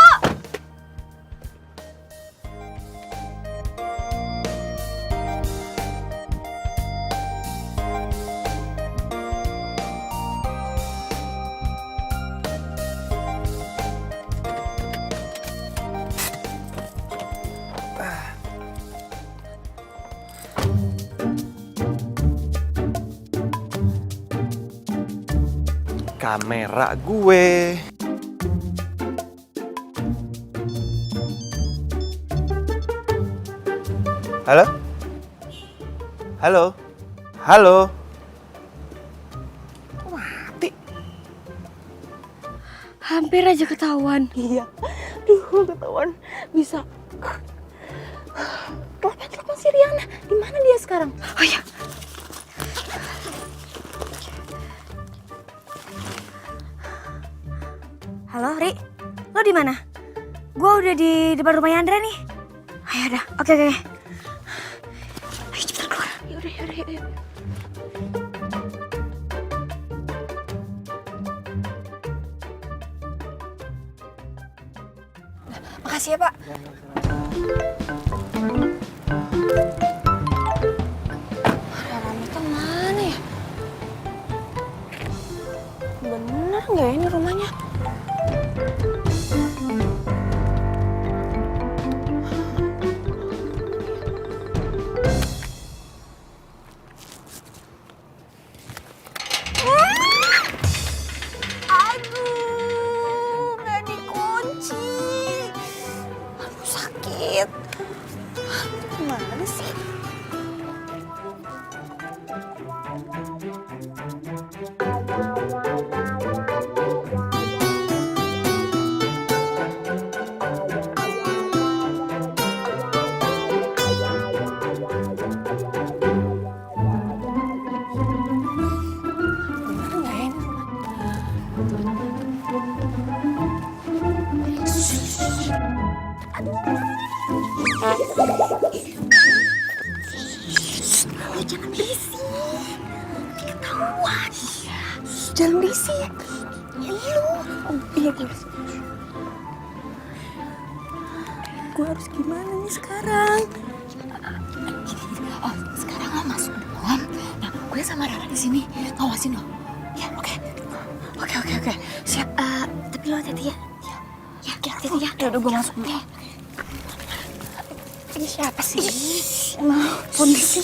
I: Kamera gue. Halo? Halo? Halo? Kok mati?
F: Hampir aja ketahuan.
G: Iya. Duh, ketahuan. Bisa. Telepon si Riana. Di mana dia sekarang?
F: Oh ya.
C: Halo, Ri. Lo di mana? Gua udah di depan rumahnya Andra nih. Ayo dah. Oke. Ayo cepetan keluar.
G: Yaudah.
H: Makasih ya, Pak. Rara Mita mana ya? Bener nggak ini rumahnya? Aduh, nggak dikunci. Aduh, sakit. Gimana sih? Bener nggak ya ini rumah? Oh, jangan berisik. Ketahuan. Jangan berisik. Ya lu. Oh, iya gue harus. Gue harus gimana nih sekarang? Oh, sekarang lo masuk duluan. Nah, gue sama Rara di sini ngawasin lo. Ya, oke. Oke. Siap.
C: Tapi lo hati-hati ya.
H: Ya, hati-hati ya. Udah gue masuk dulu. Ini siapa sih? Emang kondisi.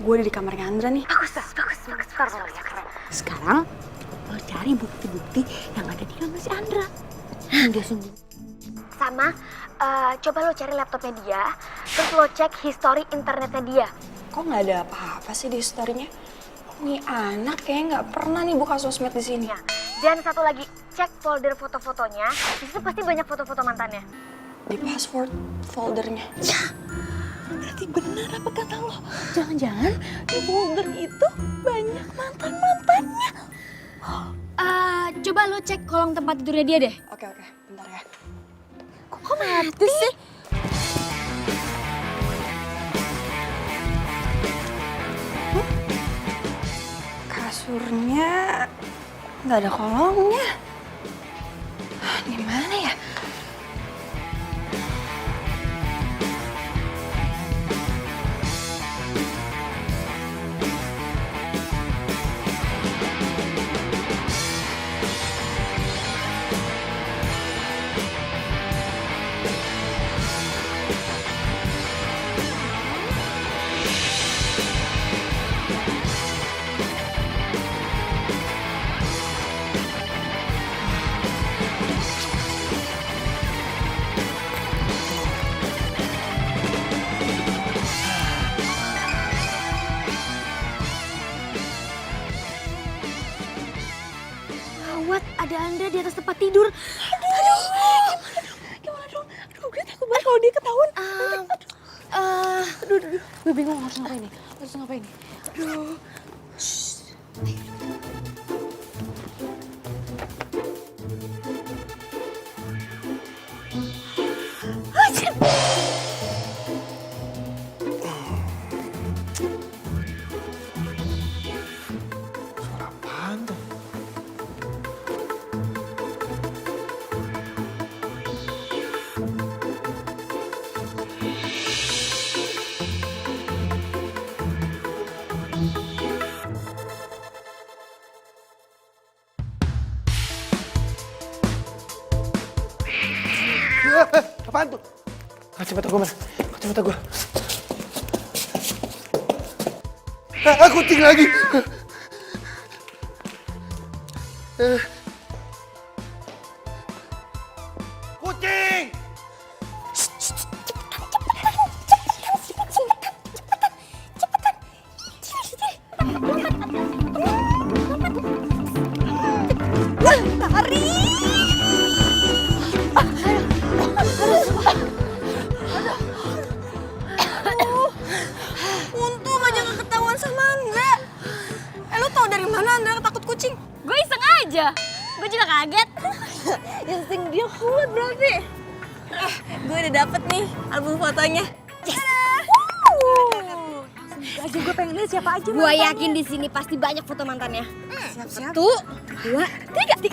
H: Gue udah di kamarnya Andra nih.
C: Bagus. Sekarang lo cari bukti-bukti yang ada di kamar si Andra. Dia sungguh. Sama, coba lo cari laptopnya dia, terus lo cek history internetnya dia.
H: Kok nggak ada apa-apa sih di story-nya? Nih anak kayaknya nggak pernah nih buka sosmed di sini.
C: Ya. Dan satu lagi, cek folder foto-fotonya. Di situ pasti banyak foto-foto mantannya.
H: Di password foldernya.
C: Ya,
H: Berarti benar apa kata lo? Jangan-jangan di folder itu banyak mantan-mantannya.
F: Coba lo cek kolong tempat tidurnya dia deh.
H: Oke, bentar ya.
C: kok mati sih?
H: Kasurnya nggak ada kolongnya. Gimana ya?
C: Gawat, ada Andra di atas tempat tidur.
H: Gimana dong? Aduh, gue takut banget kalau dia ketahuan. Aduh. Gue bingung harus ngapain nih. Aduh.
D: Apaan tuh?
I: Kacamata gue mana? Kacamata gue.
D: Kucing lagi. Kucing!
H: Untung aja gak ketahuan sama Andra. Lo tau dari mana Andra takut kucing?
F: Gue iseng aja. Gue juga kaget.
H: Insting dia kuat berarti. Gue udah dapet nih album fotonya. Yes.
G: Aja gue pengen lihat siapa aja.
F: Gue yakin di sini pasti banyak foto mantannya.
H: Siap-siap.
F: 1, 2, 3.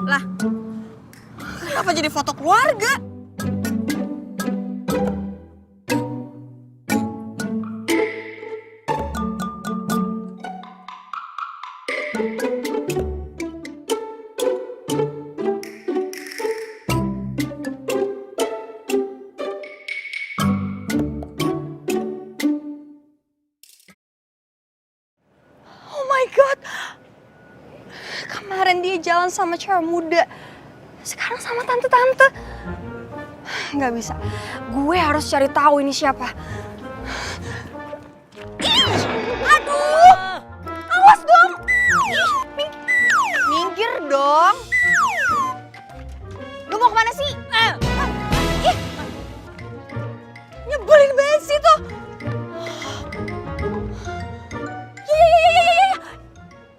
H: Lah, kenapa jadi foto keluarga? Oh my god, kemarin dia jalan sama cewek muda, sekarang sama tante-tante. Nggak bisa, gue harus cari tahu ini siapa. Aduh, awas dong. Minggir dong. Lu mau kemana sih? Ih, nyebelin banget sih tuh.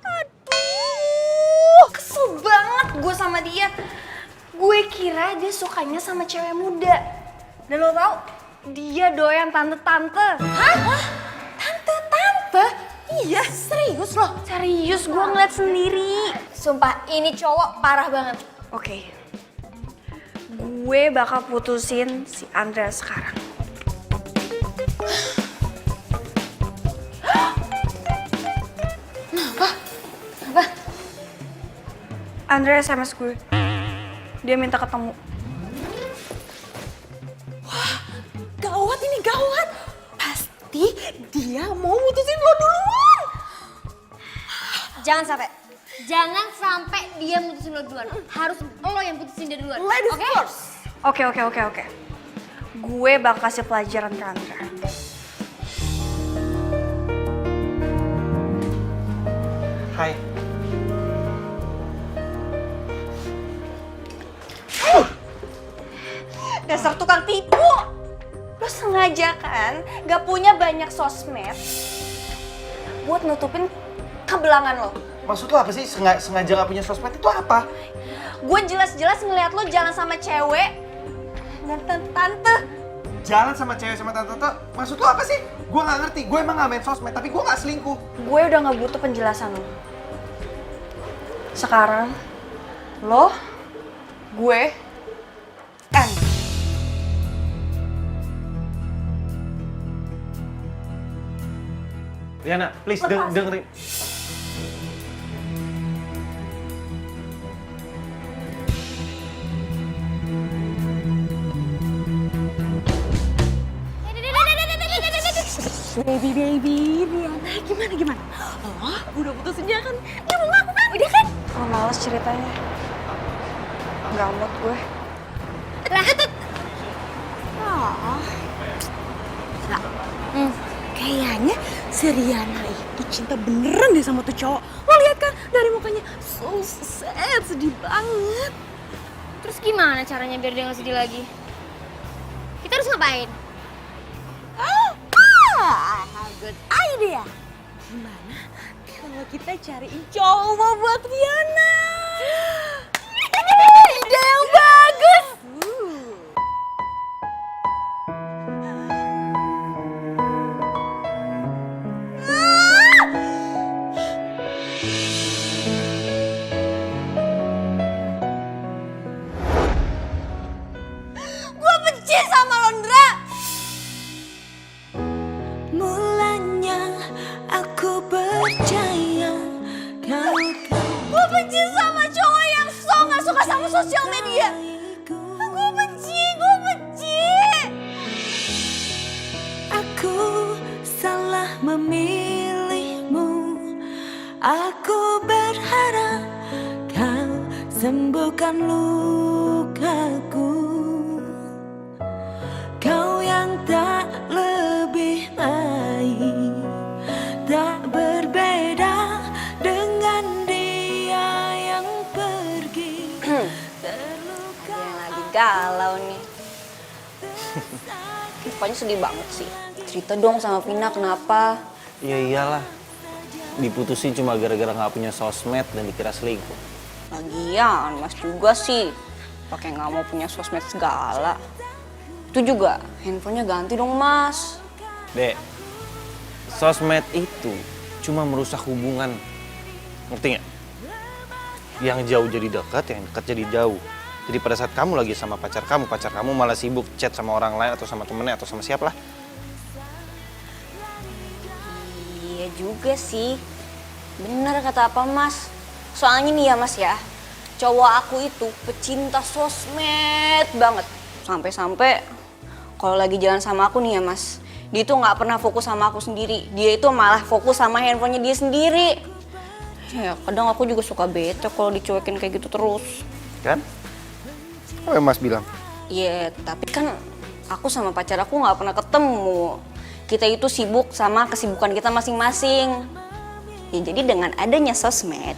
H: Aduh, kesel banget gue sama dia. Gue kira dia sukanya sama cewek muda. Dan lo tau, dia doyan tante-tante. Hah? Tante-tante? Iya, serius loh? Serius, gue ngeliat sendiri.
F: Sumpah, ini cowok parah banget.
A: Oke. Gue bakal putusin si Andra sekarang.
F: Apa?
A: Andra SMS gue. Dia minta ketemu.
G: Gawat ini, gawat. Pasti dia mau mutusin lo duluan.
F: Jangan sampai. Jangan sampai dia mutusin lo duluan. Harus lo yang putusin dia duluan.
G: Ladies
F: Oke?
G: first.
A: Oke. Gue bakal kasih pelajaran ke Andra.
I: Hai.
A: Dasar tukang tipu! Lo sengaja kan gak punya banyak sosmed buat nutupin kebelangan lo.
I: Maksud lo apa sih? Sengaja gak punya sosmed itu apa?
A: Gue jelas-jelas ngeliat lo jalan sama cewek dan tante.
I: Jalan sama cewek sama tante-tante, maksud lo apa sih? Gue gak ngerti, gue emang gak main sosmed, tapi gue gak selingkuh.
A: Gue udah gak butuh penjelasan lo. Sekarang, lo, gue, and
I: Riana, please dengerin.
G: Baby, Riana, gimana? Oh, udah putusin dia kan? Dia mau ngaku kan? Udah kan?
A: gue males ceritanya. Gak mood gue.
G: Kayaknya si Riana itu cinta beneran deh sama tuh cowok. Lo lihat kan dari mukanya so sad, sedih banget.
F: Terus gimana caranya biar dia gak sedih lagi? Kita harus ngapain?
G: Good idea. Gimana kalau kita cariin cowok buat Riana? Ide yang bagus.
H: Gue benci sama Londra. Mulanya aku percaya
F: Mukanya sedih banget sih. Cerita dong sama Vina kenapa?
I: Ya iyalah. Diputusin cuma gara-gara nggak punya sosmed dan dikira selingkuh.
F: Lagian Mas juga sih pakai nggak mau punya sosmed segala. Itu juga handphonenya ganti dong Mas.
I: Dek, sosmed itu cuma merusak hubungan. Ngerti nggak? Yang jauh jadi dekat, yang dekat jadi jauh. Jadi pada saat kamu lagi sama pacar kamu malah sibuk chat sama orang lain atau sama temennya atau sama siapa lah.
F: Iya juga sih. Bener kata apa Mas. Soalnya nih ya Mas ya, cowok aku itu pecinta sosmed banget. Sampai-sampai kalau lagi jalan sama aku nih ya Mas, dia tuh nggak pernah fokus sama aku sendiri. Dia itu malah fokus sama handphonenya dia sendiri. Ya kadang aku juga suka bete kalau dicuekin kayak gitu terus.
I: Kan? Apa yang Mas bilang?
F: Iya, tapi kan aku sama pacar aku nggak pernah ketemu. Kita itu sibuk sama kesibukan kita masing-masing. Ya jadi dengan adanya sosmed,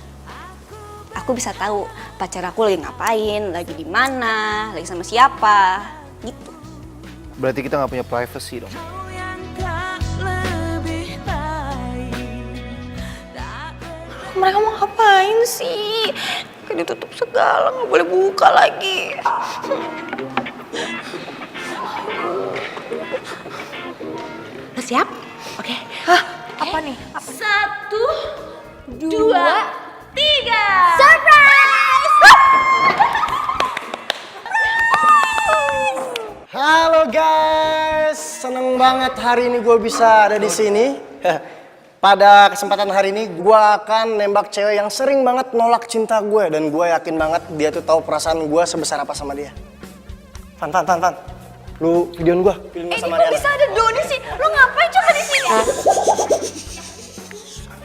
F: aku bisa tahu pacar aku lagi ngapain, lagi di mana, lagi sama siapa, gitu.
I: Berarti kita nggak punya privacy dong.
H: Mereka mau ngapain sih? Kayak ditutup segala, nggak boleh buka lagi.
G: Udah siap? Oke.
H: Hah? Apa nih?
F: 1, 2, 3.
J: Halo guys, seneng banget hari ini gue bisa ada di sini. Pada kesempatan hari ini gue akan nembak cewek yang sering banget nolak cinta gue dan gue yakin banget dia tuh tahu perasaan gue sebesar apa sama dia. Fan, lu videoin gue, filmin sama
H: Kok
J: Riana.
H: bisa ada Doni sih? Lo ngapain coba di sini?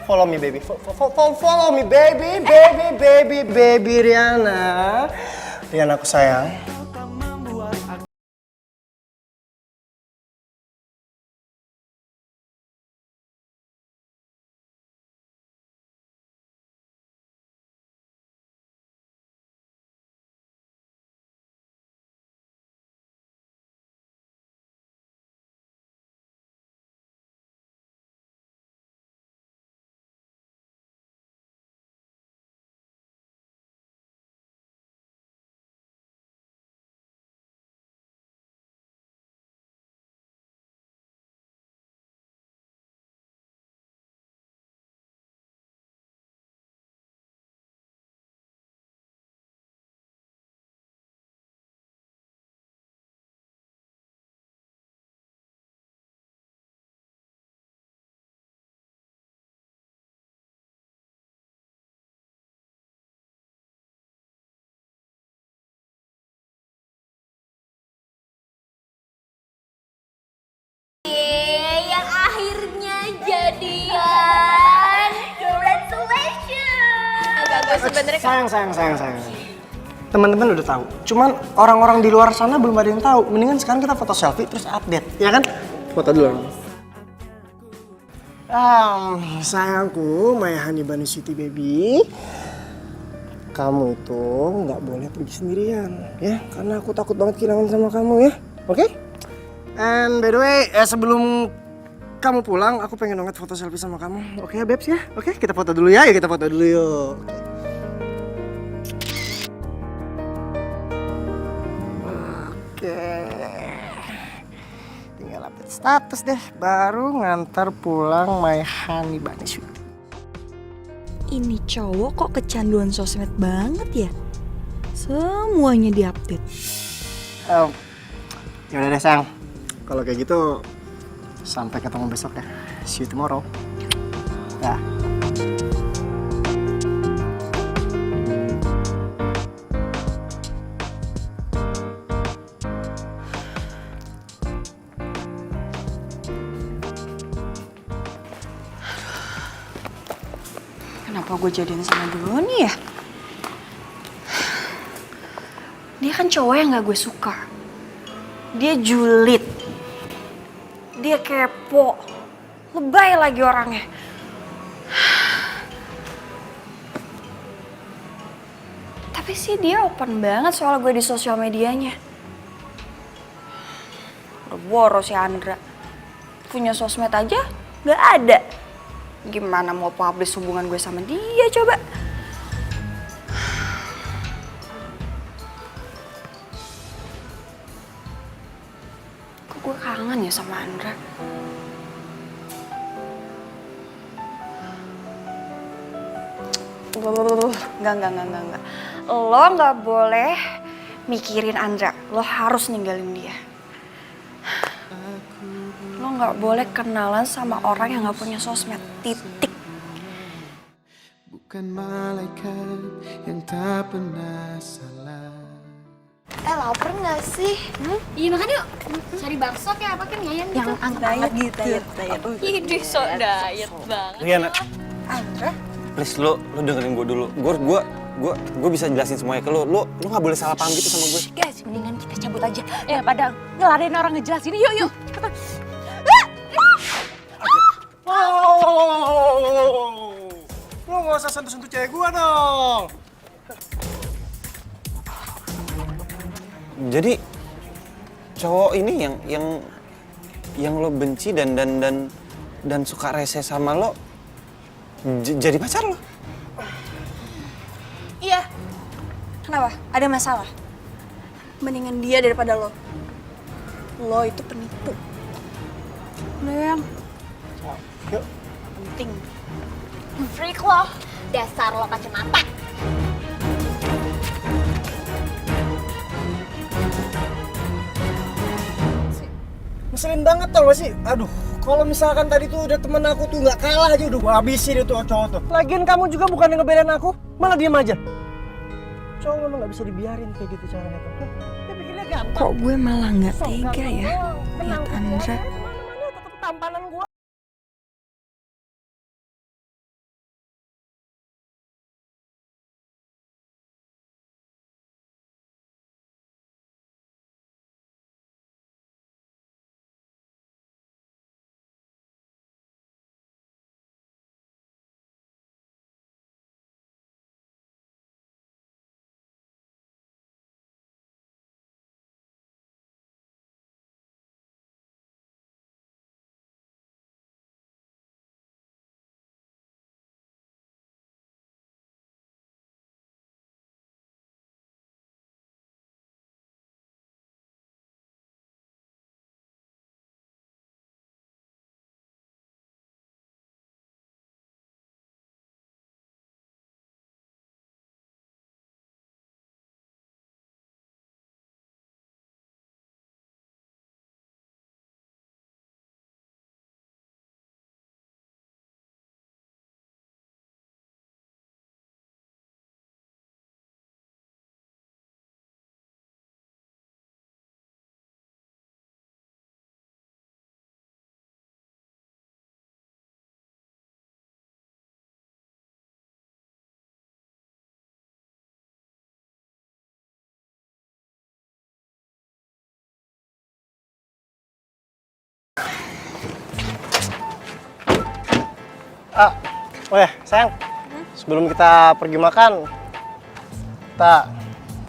J: Follow me baby, follow me baby Riana. Riana aku sayang.
F: Yang akhirnya jadian. Congratulations.
J: Sayang. Teman-teman udah tahu. Cuman orang-orang di luar sana belum ada yang tahu. Mendingan sekarang kita foto selfie terus update, ya kan? Foto dulu. Sayangku, my honey bunny sweetie baby. Kamu itu nggak boleh pergi sendirian, ya? Karena aku takut banget kehilangan sama kamu, ya. Oke? And by the way, sebelum kamu pulang, aku pengen banget foto selfie sama kamu. Oke ya, Babes ya? Oke, kita foto dulu ya. Yuk kita foto dulu yuk. Oke. Tinggal update status deh, baru ngantar pulang my honey bunny sweetie.
A: Ini cowok kok kecanduan sosmed banget ya? Semuanya diupdate.
J: Ya udah deh sayang. Kalau kayak gitu sampai ketemu besok ya. See you tomorrow. Dah.
A: Kenapa gue jadian sama Doni ya? Dia kan cowok yang gak gue suka. Dia julid. Dia kepo. Lebay lagi orangnya. Tapi sih dia open banget soal gue di sosial medianya. Boro-boro si Andra. Punya sosmed aja nggak ada. Gimana mau publish hubungan gue sama dia coba? Kok gue kangen ya sama Andra? Enggak. Lo nggak boleh mikirin Andra. Lo harus ninggalin dia. Lo nggak boleh kenalan sama orang yang nggak punya sosmed. Titik.
K: Bukan malaikat yang tak pernah salah.
H: Lapar nggak sih?
F: Iya makan yuk. Cari bakso kayak apa kan ayam gitu.
A: Yang angkat gitu.
F: Ih, so diet banget.
I: Riana,
A: Andra?
I: please lo dengerin gue dulu. Gue bisa jelasin semuanya ke lo. Lo nggak boleh salah paham gitu sama gue.
G: Guys, mendingan kita cabut aja. Ya pada ngelarin orang ngejelasin. Yuk. Cepetan.
J: Lo nggak usah sentuh-sentuh cewek gua dong.
I: Jadi cowok ini yang lo benci dan suka rese sama lo jadi pacar lo?
A: Iya. Kenapa? Ada masalah? Mendingan dia daripada lo. Lo itu penipu. Udah yang
J: Yuk.
A: penting.
F: Freak lo. Dasar lo kacamata.
J: Ngeselin banget tau gak sih? Aduh, kalau misalkan tadi tuh udah temen aku tuh nggak kalah aja udah gua habisin itu cowok tuh. Lagian kamu juga bukan yang ngebelain aku, malah diem aja. Cowok memang nggak bisa dibiarin kayak gitu caranya tuh. Dia pikirnya gampang.
A: Kok gue malah nggak
J: Sok
A: tega
J: gampang
A: ya
J: doang.
A: lihat
J: Tenang,
A: Andra.
J: kemana-mana tetep tampanan gua. Oh ya, sayang. Sebelum kita pergi makan, kita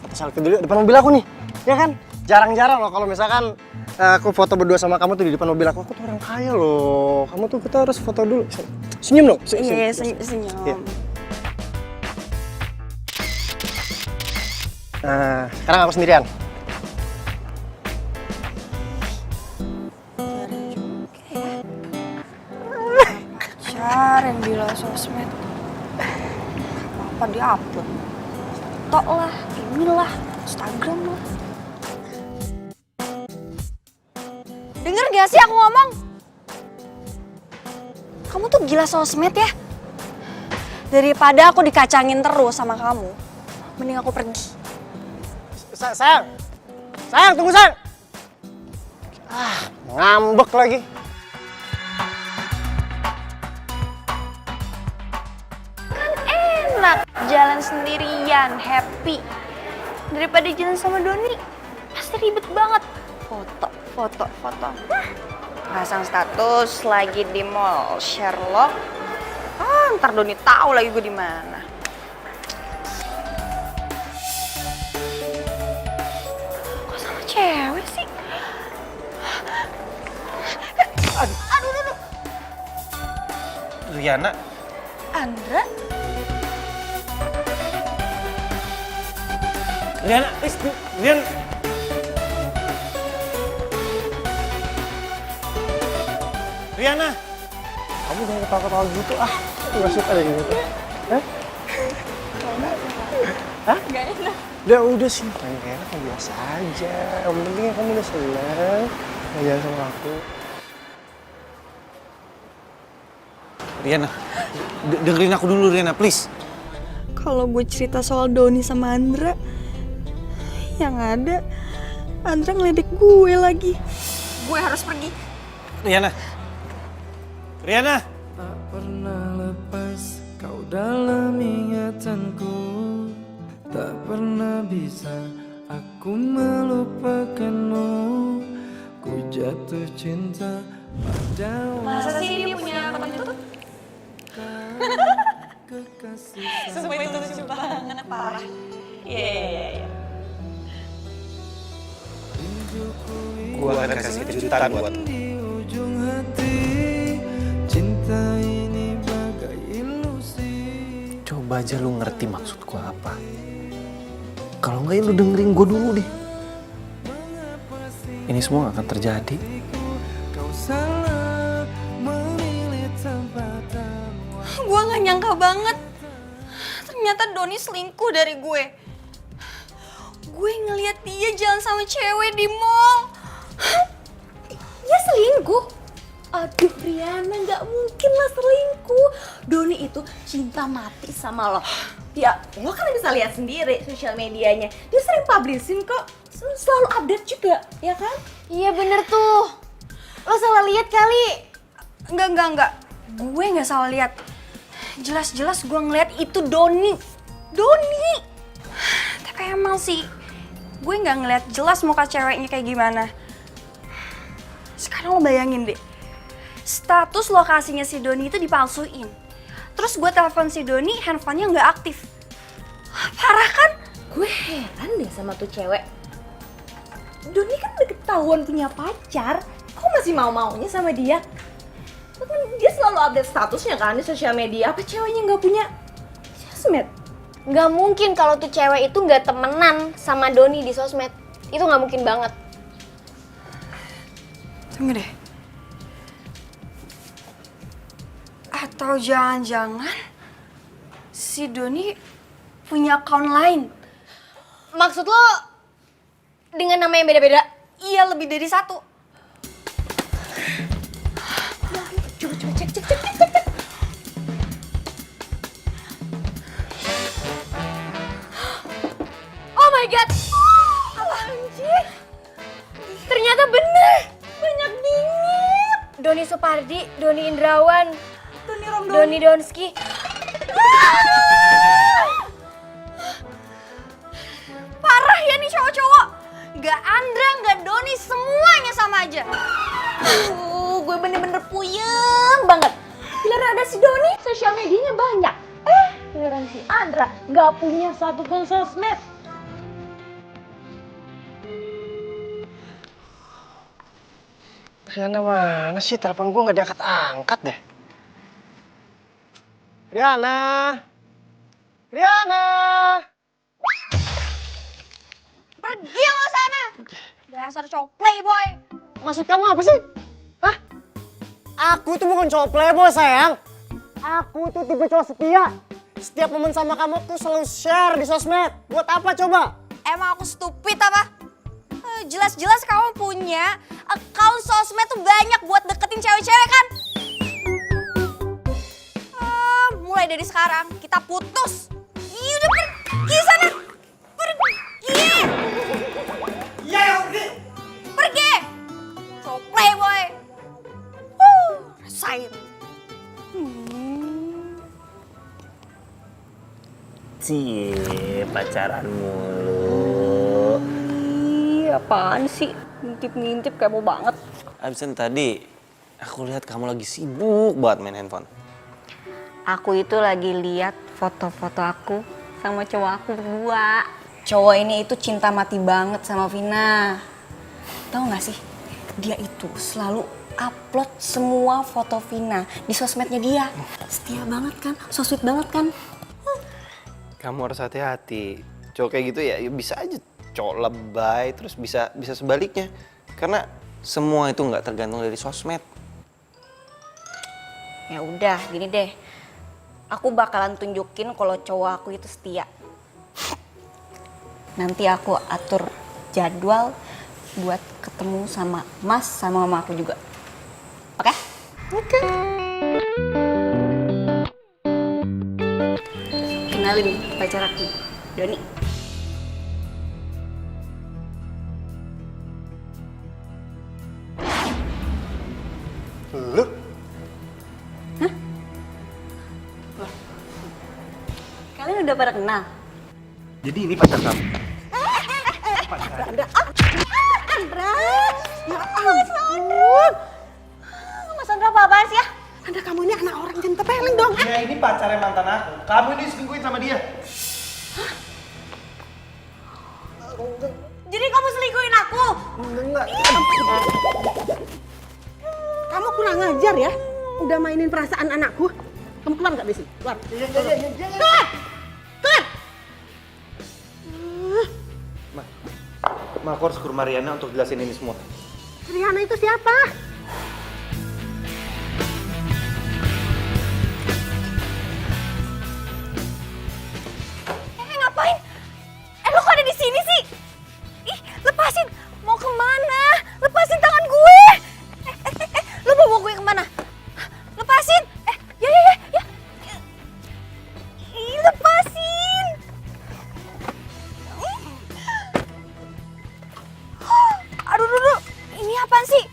J: foto selfie dulu depan mobil aku nih. Ya kan? Jarang-jarang loh kalau misalkan aku foto berdua sama kamu tuh di depan mobil aku. Aku tuh orang kaya loh. Kamu tuh kita harus foto dulu. Senyum dong.
A: Iya, senyum.
J: Iya. Nah, sekarang aku sendirian.
A: Pacaran di sosmed. Apa di-upload? TikTok lah, inilah, Instagram lah. Denger gak sih aku ngomong? Kamu tuh gila sosmed ya? Daripada aku dikacangin terus sama kamu, mending aku pergi.
J: Sayang, tunggu sayang. Ngambek lagi.
A: Enak jalan sendirian, happy. Daripada jalan sama Doni, pasti ribet banget. Foto. Pasang status lagi di mall Sherlock. Ntar Doni tahu lagi gue di mana. Kok sama cewek sih?
B: Aduh. Riana,
A: Andra?
B: Riana, Riana. Riana.
J: Kamu jangan ketawa-ketawa gitu ah. Aku gak suka deh gitu. Hah? Hah?
A: Gak enak.
J: Udah sih, pengen kayak enak biasa aja. Yang penting kamu udah seneng ngajarin sama aku.
I: Riana, dengerin aku dulu Riana, please.
A: Kalau gue cerita soal Doni sama Andra, yang ada Andra ngeledek gue lagi. Gue harus pergi.
I: Riana. Riana.
K: Tak pernah lepas kau dalam ingatanku. Tak pernah bisa aku melupakanmu. Ku jatuh cinta padamu.
A: Masa sih dia punya akun itu?
K: Kekasih
A: Semua itu lucu banget, parah. Iya.
I: Gua akan kasih kejutan buat lu.
K: di ujung hati. Cinta ini bagai ilusi.
I: Coba aja lu ngerti maksud gua apa. Kalau enggak ya lu dengerin gua dulu deh. Ini semua gak akan terjadi.
K: Kau salah memilih tempatan.
A: Gue gak nyangka banget. Ternyata Doni selingkuh dari gue. Gue ngeliat dia jalan sama cewek di mall.
G: Dia selingkuh? Aduh Riana, gak mungkin lah selingkuh. Doni itu cinta mati sama lo. Ya, lo kan bisa lihat sendiri sosial medianya. Dia sering publishin kok, selalu update juga, ya kan?
F: Iya bener tuh. Lo salah lihat kali.
A: Enggak. Gue gak salah lihat. Jelas-jelas gue ngeliat itu Doni. Tapi emang sih, gue gak ngeliat jelas muka ceweknya kayak gimana. Sekarang lo bayangin deh. Status lokasinya si Doni itu dipalsuin. Terus gue telepon si Doni, handphonenya nggak aktif. Parah kan?
G: Gue heran deh sama tuh cewek. Doni kan udah ketahuan punya pacar. Kok masih mau-maunya sama dia? Kan dia selalu update statusnya kan di sosial media. Apa ceweknya nggak punya sosmed?
F: Gak mungkin kalau tuh cewek itu gak temenan sama Doni di sosmed. Itu gak mungkin banget.
A: Tunggu deh. Atau jangan-jangan si Doni punya account lain?
F: Maksud lo dengan nama yang beda-beda?
A: Iya, lebih dari satu.
G: Coba cek.
F: Oh my god! Apaan sih? Ternyata bener! Banyak bingit! Doni Supardi, Doni Indrawan, Doni Donski.
A: Parah ya nih cowok-cowok. Gak Andra, gak Doni, semuanya sama aja.
G: Gue bener-bener puyeng banget. Giliran ada si Doni, sosial medianya banyak. Giliran si Andra nggak punya satu pun sosmed.
J: Riana mana sih? Telepon gue nggak diangkat-angkat deh. Riana!
A: Pergi lo sana. Dasar cowok playboy.
J: Maksud kamu apa sih? Hah? Aku tuh bukan cowok playboy sayang. Aku tuh tipe cowok setia. Setiap momen sama kamu aku selalu share di sosmed. Buat apa coba?
A: Emang aku stupid apa? Jelas-jelas kamu punya account sosmed tuh banyak buat deketin cewek-cewek kan? Mulai dari sekarang kita putus. Ih, udah pergi sana. Pergi.
J: Iya, pergi.
A: Pergi. Cowok playboy. Rasain.
D: Cie, pacaran mulu.
G: Apaan sih? Ngintip-ngintip kamu banget.
I: Absen tadi, aku lihat kamu lagi sibuk banget main handphone.
F: Aku itu lagi lihat foto-foto aku sama cowok aku berdua. Cowok ini itu cinta mati banget sama Vina. Tahu nggak sih?
H: dia itu selalu upload semua foto Vina di sosmednya dia. Setia banget kan, so sweet banget kan.
I: Kamu harus hati-hati. Cowok kayak gitu ya bisa aja cowok lebay, terus bisa sebaliknya. Karena semua itu nggak tergantung dari sosmed.
H: Ya udah, gini deh. Aku bakalan tunjukin kalau cowok aku itu setia. Nanti aku atur jadwal buat ketemu sama Mas sama mama aku juga. Oke? Oke. Kenalin pacar aku, Doni.
J: Lu?
H: Kalian udah pada kenal?
I: Jadi ini pacar kamu?
G: Andra, ya ampun.
H: Mas Andra apa-apaan sih ya?
G: Andra, kamu ini anak orang jangan tepeleng dong.
I: Ya ini pacarnya mantan aku. Kamu ini selingkuhin sama dia.
H: Jadi kamu selingkuhin aku?
J: Enggak.
G: Kamu kurang ajar ya. Udah mainin perasaan anakku. Kamu keluar nggak dari sini? Keluar. Keluar. Keluar.
I: Ma, aku harus ke rumah Riana untuk jelasin ini semua.
G: Riana itu siapa?
H: Ngapain? Lo kok ada di sini sih? Ih, lepasin. Mau kemana? Lepasin tangan gue. Lo mau bawa gue kemana? Lepasin. Ya. Ih, lepasin. Aduh. Ini apaan sih?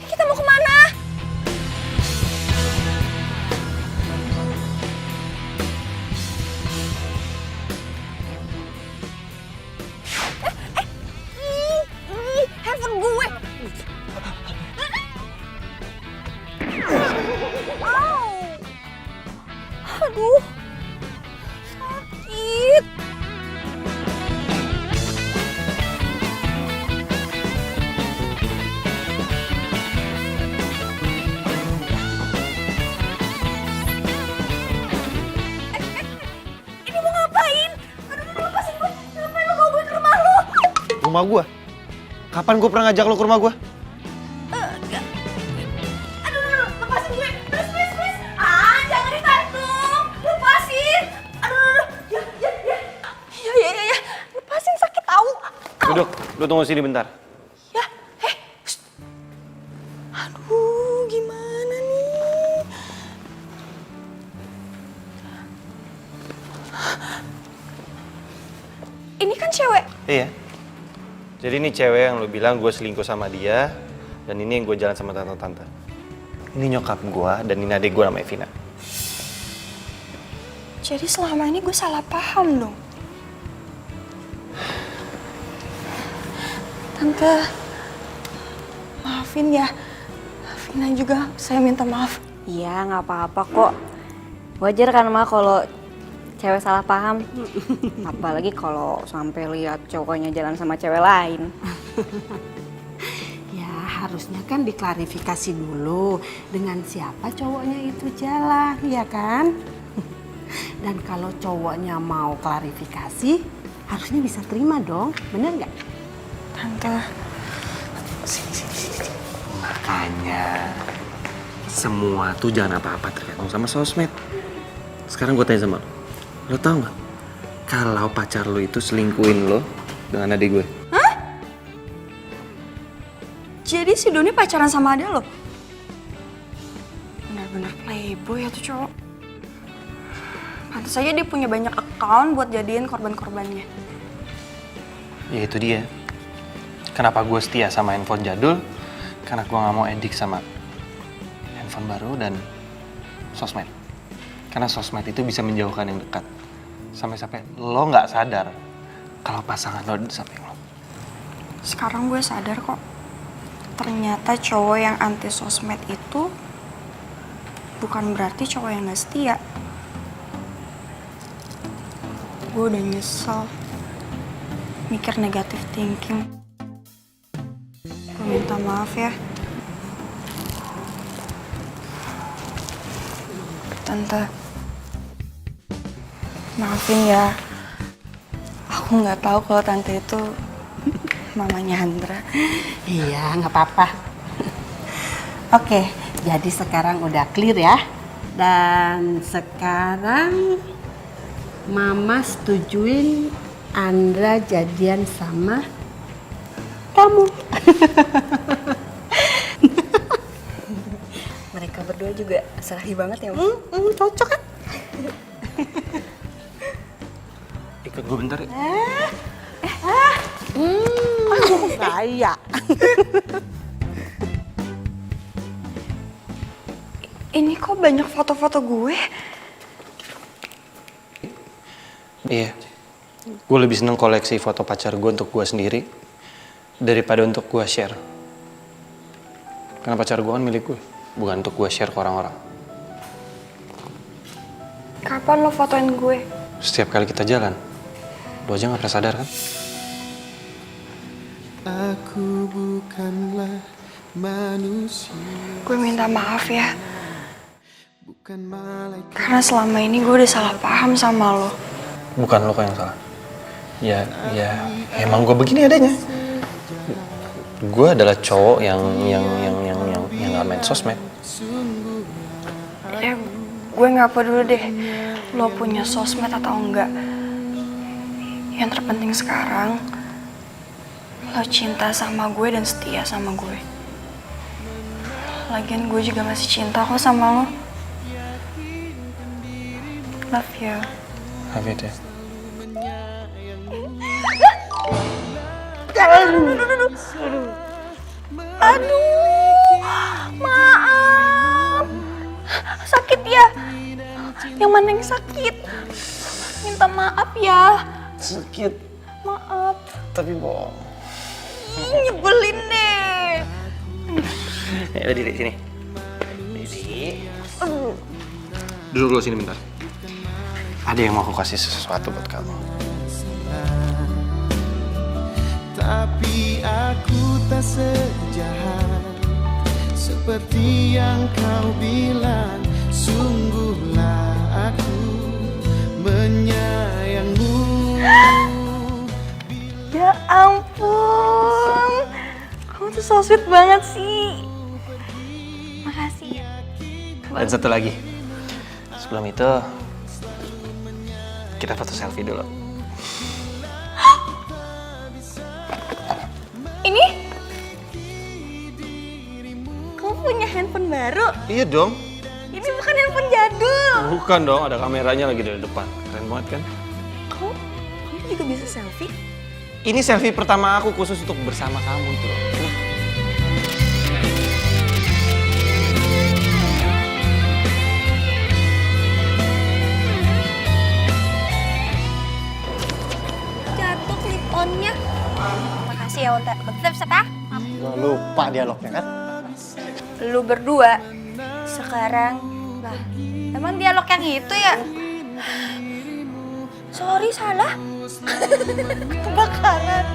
H: Kita mau kemana? Handphone gue. Aduh. Sakit. Ini mau ngapain? Aduh, lepasin gue. Ngapain lo bawa gue ke rumah lo?
I: Rumah gua? Kapan gua pernah ngajak lo ke rumah gua?
H: Aduh, lepasin gue. Please. Jangan ditarik dong. Lepasin. Aduh. Ya. Lepasin, sakit tahu.
I: Duduk, lu tunggu sini bentar.
H: Ya, shh. Aduh, gimana nih? Ini kan cewek.
I: Iya. Jadi ini cewek yang lu bilang gue selingkuh sama dia, dan ini yang gue jalan sama tante-tante. Ini nyokap gue, dan ini adik gue namanya Vina.
A: Jadi selama ini gue salah paham dong. Tante, maafin ya. Vina juga, saya minta maaf.
H: Iya, nggak apa-apa kok. Wajar kan, Ma, kalau cewek salah paham. Apalagi kalau sampai lihat cowoknya jalan sama cewek lain.
G: Ya harusnya kan diklarifikasi dulu dengan siapa cowoknya itu jalan, ya kan? Dan kalau cowoknya mau klarifikasi, harusnya bisa terima dong, bener nggak?
A: Tante,
I: Makanya, semua tuh jangan apa-apa tergantung sama sosmed. Sekarang gue tanya sama lo tau nggak? Kalau pacar lo itu selingkuhin lo dengan adik gue.
A: jadi si Doni pacaran sama ada lo? Benar-benar playboy ya tuh cowok. Pantes aja dia punya banyak account buat jadiin korban-korbannya.
I: Ya itu dia. Kenapa gue setia sama handphone jadul? Karena gue gak mau edik sama handphone baru dan sosmed. Karena sosmed itu bisa menjauhkan yang dekat. Sampai-sampai lo gak sadar kalau pasangan lo di samping lo.
A: Sekarang gue sadar kok. Ternyata cowok yang anti sosmed itu bukan berarti cowok yang gak setia. Gue udah nyesel mikir negative thinking. Gue minta maaf ya. Tante. Maafin ya. Aku nggak tahu kalau tante itu mamanya Andra.
L: Iya, nggak apa-apa. Oke, jadi sekarang udah clear ya. Dan sekarang Mama setujuin Andra jadian sama kamu.
A: Mereka berdua juga serahi banget ya,
L: Cocok kan?
I: Ikut gue bentar ya.
L: Saya.
A: Ini kok banyak foto-foto gue?
I: Iya. Gue lebih seneng koleksi foto pacar gue untuk gue sendiri daripada untuk gue share. Karena pacar gue kan milik gue, bukan untuk gue share ke orang-orang.
A: Kapan lo fotoin gue?
I: Setiap kali kita jalan, lo aja gak pernah sadar kan?
K: Aku bukanlah manusia,
A: Gue minta maaf ya.
K: bukan malaikat.
A: Karena selama ini gue udah salah paham sama lo.
I: Bukan lo kok yang salah. Ya emang gue begini adanya. Gue adalah cowok yang gak main sosmed.
A: Gue nggak peduli deh lo punya sosmed atau enggak. Yang terpenting sekarang lo cinta sama gue dan setia sama gue. Lagian gue juga masih cinta kok sama lo. Love you.
I: Love you deh.
A: Aduh, maaf. Sakit ya? Yang mana yang sakit? Minta maaf ya.
I: Sakit,
A: Maaf.
I: tapi bohong.
A: Nyebelin deh.
I: Ya udah Didi, sini. Didi. Duduk dulu sini bentar. Ada yang mau aku kasih sesuatu buat kamu.
K: Tapi aku tak sejahat seperti yang kau bilang. Sungguhlah aku menyayangmu.
A: Ya ampun. Kamu tuh so sweet banget sih. Makasih ya.
I: Dan satu lagi. Sebelum itu, kita foto selfie dulu.
A: Ini? Kamu punya handphone baru?
I: Iya dong.
A: Ini bukan handphone jadul.
I: Bukan dong, ada kameranya lagi dari depan. Keren banget kan?
A: Kamu juga bisa selfie?
I: Ini selfie pertama aku khusus untuk bersama kamu tuh. Nih.
F: Jatuh clip on-nya.
A: Makasih ya Unta.
F: Bentar, ya?
D: Gak lupa dialognya kan?
A: Lu berdua sekarang lah. Emang dialog yang itu ya? Sorry, salah. Kebakaran.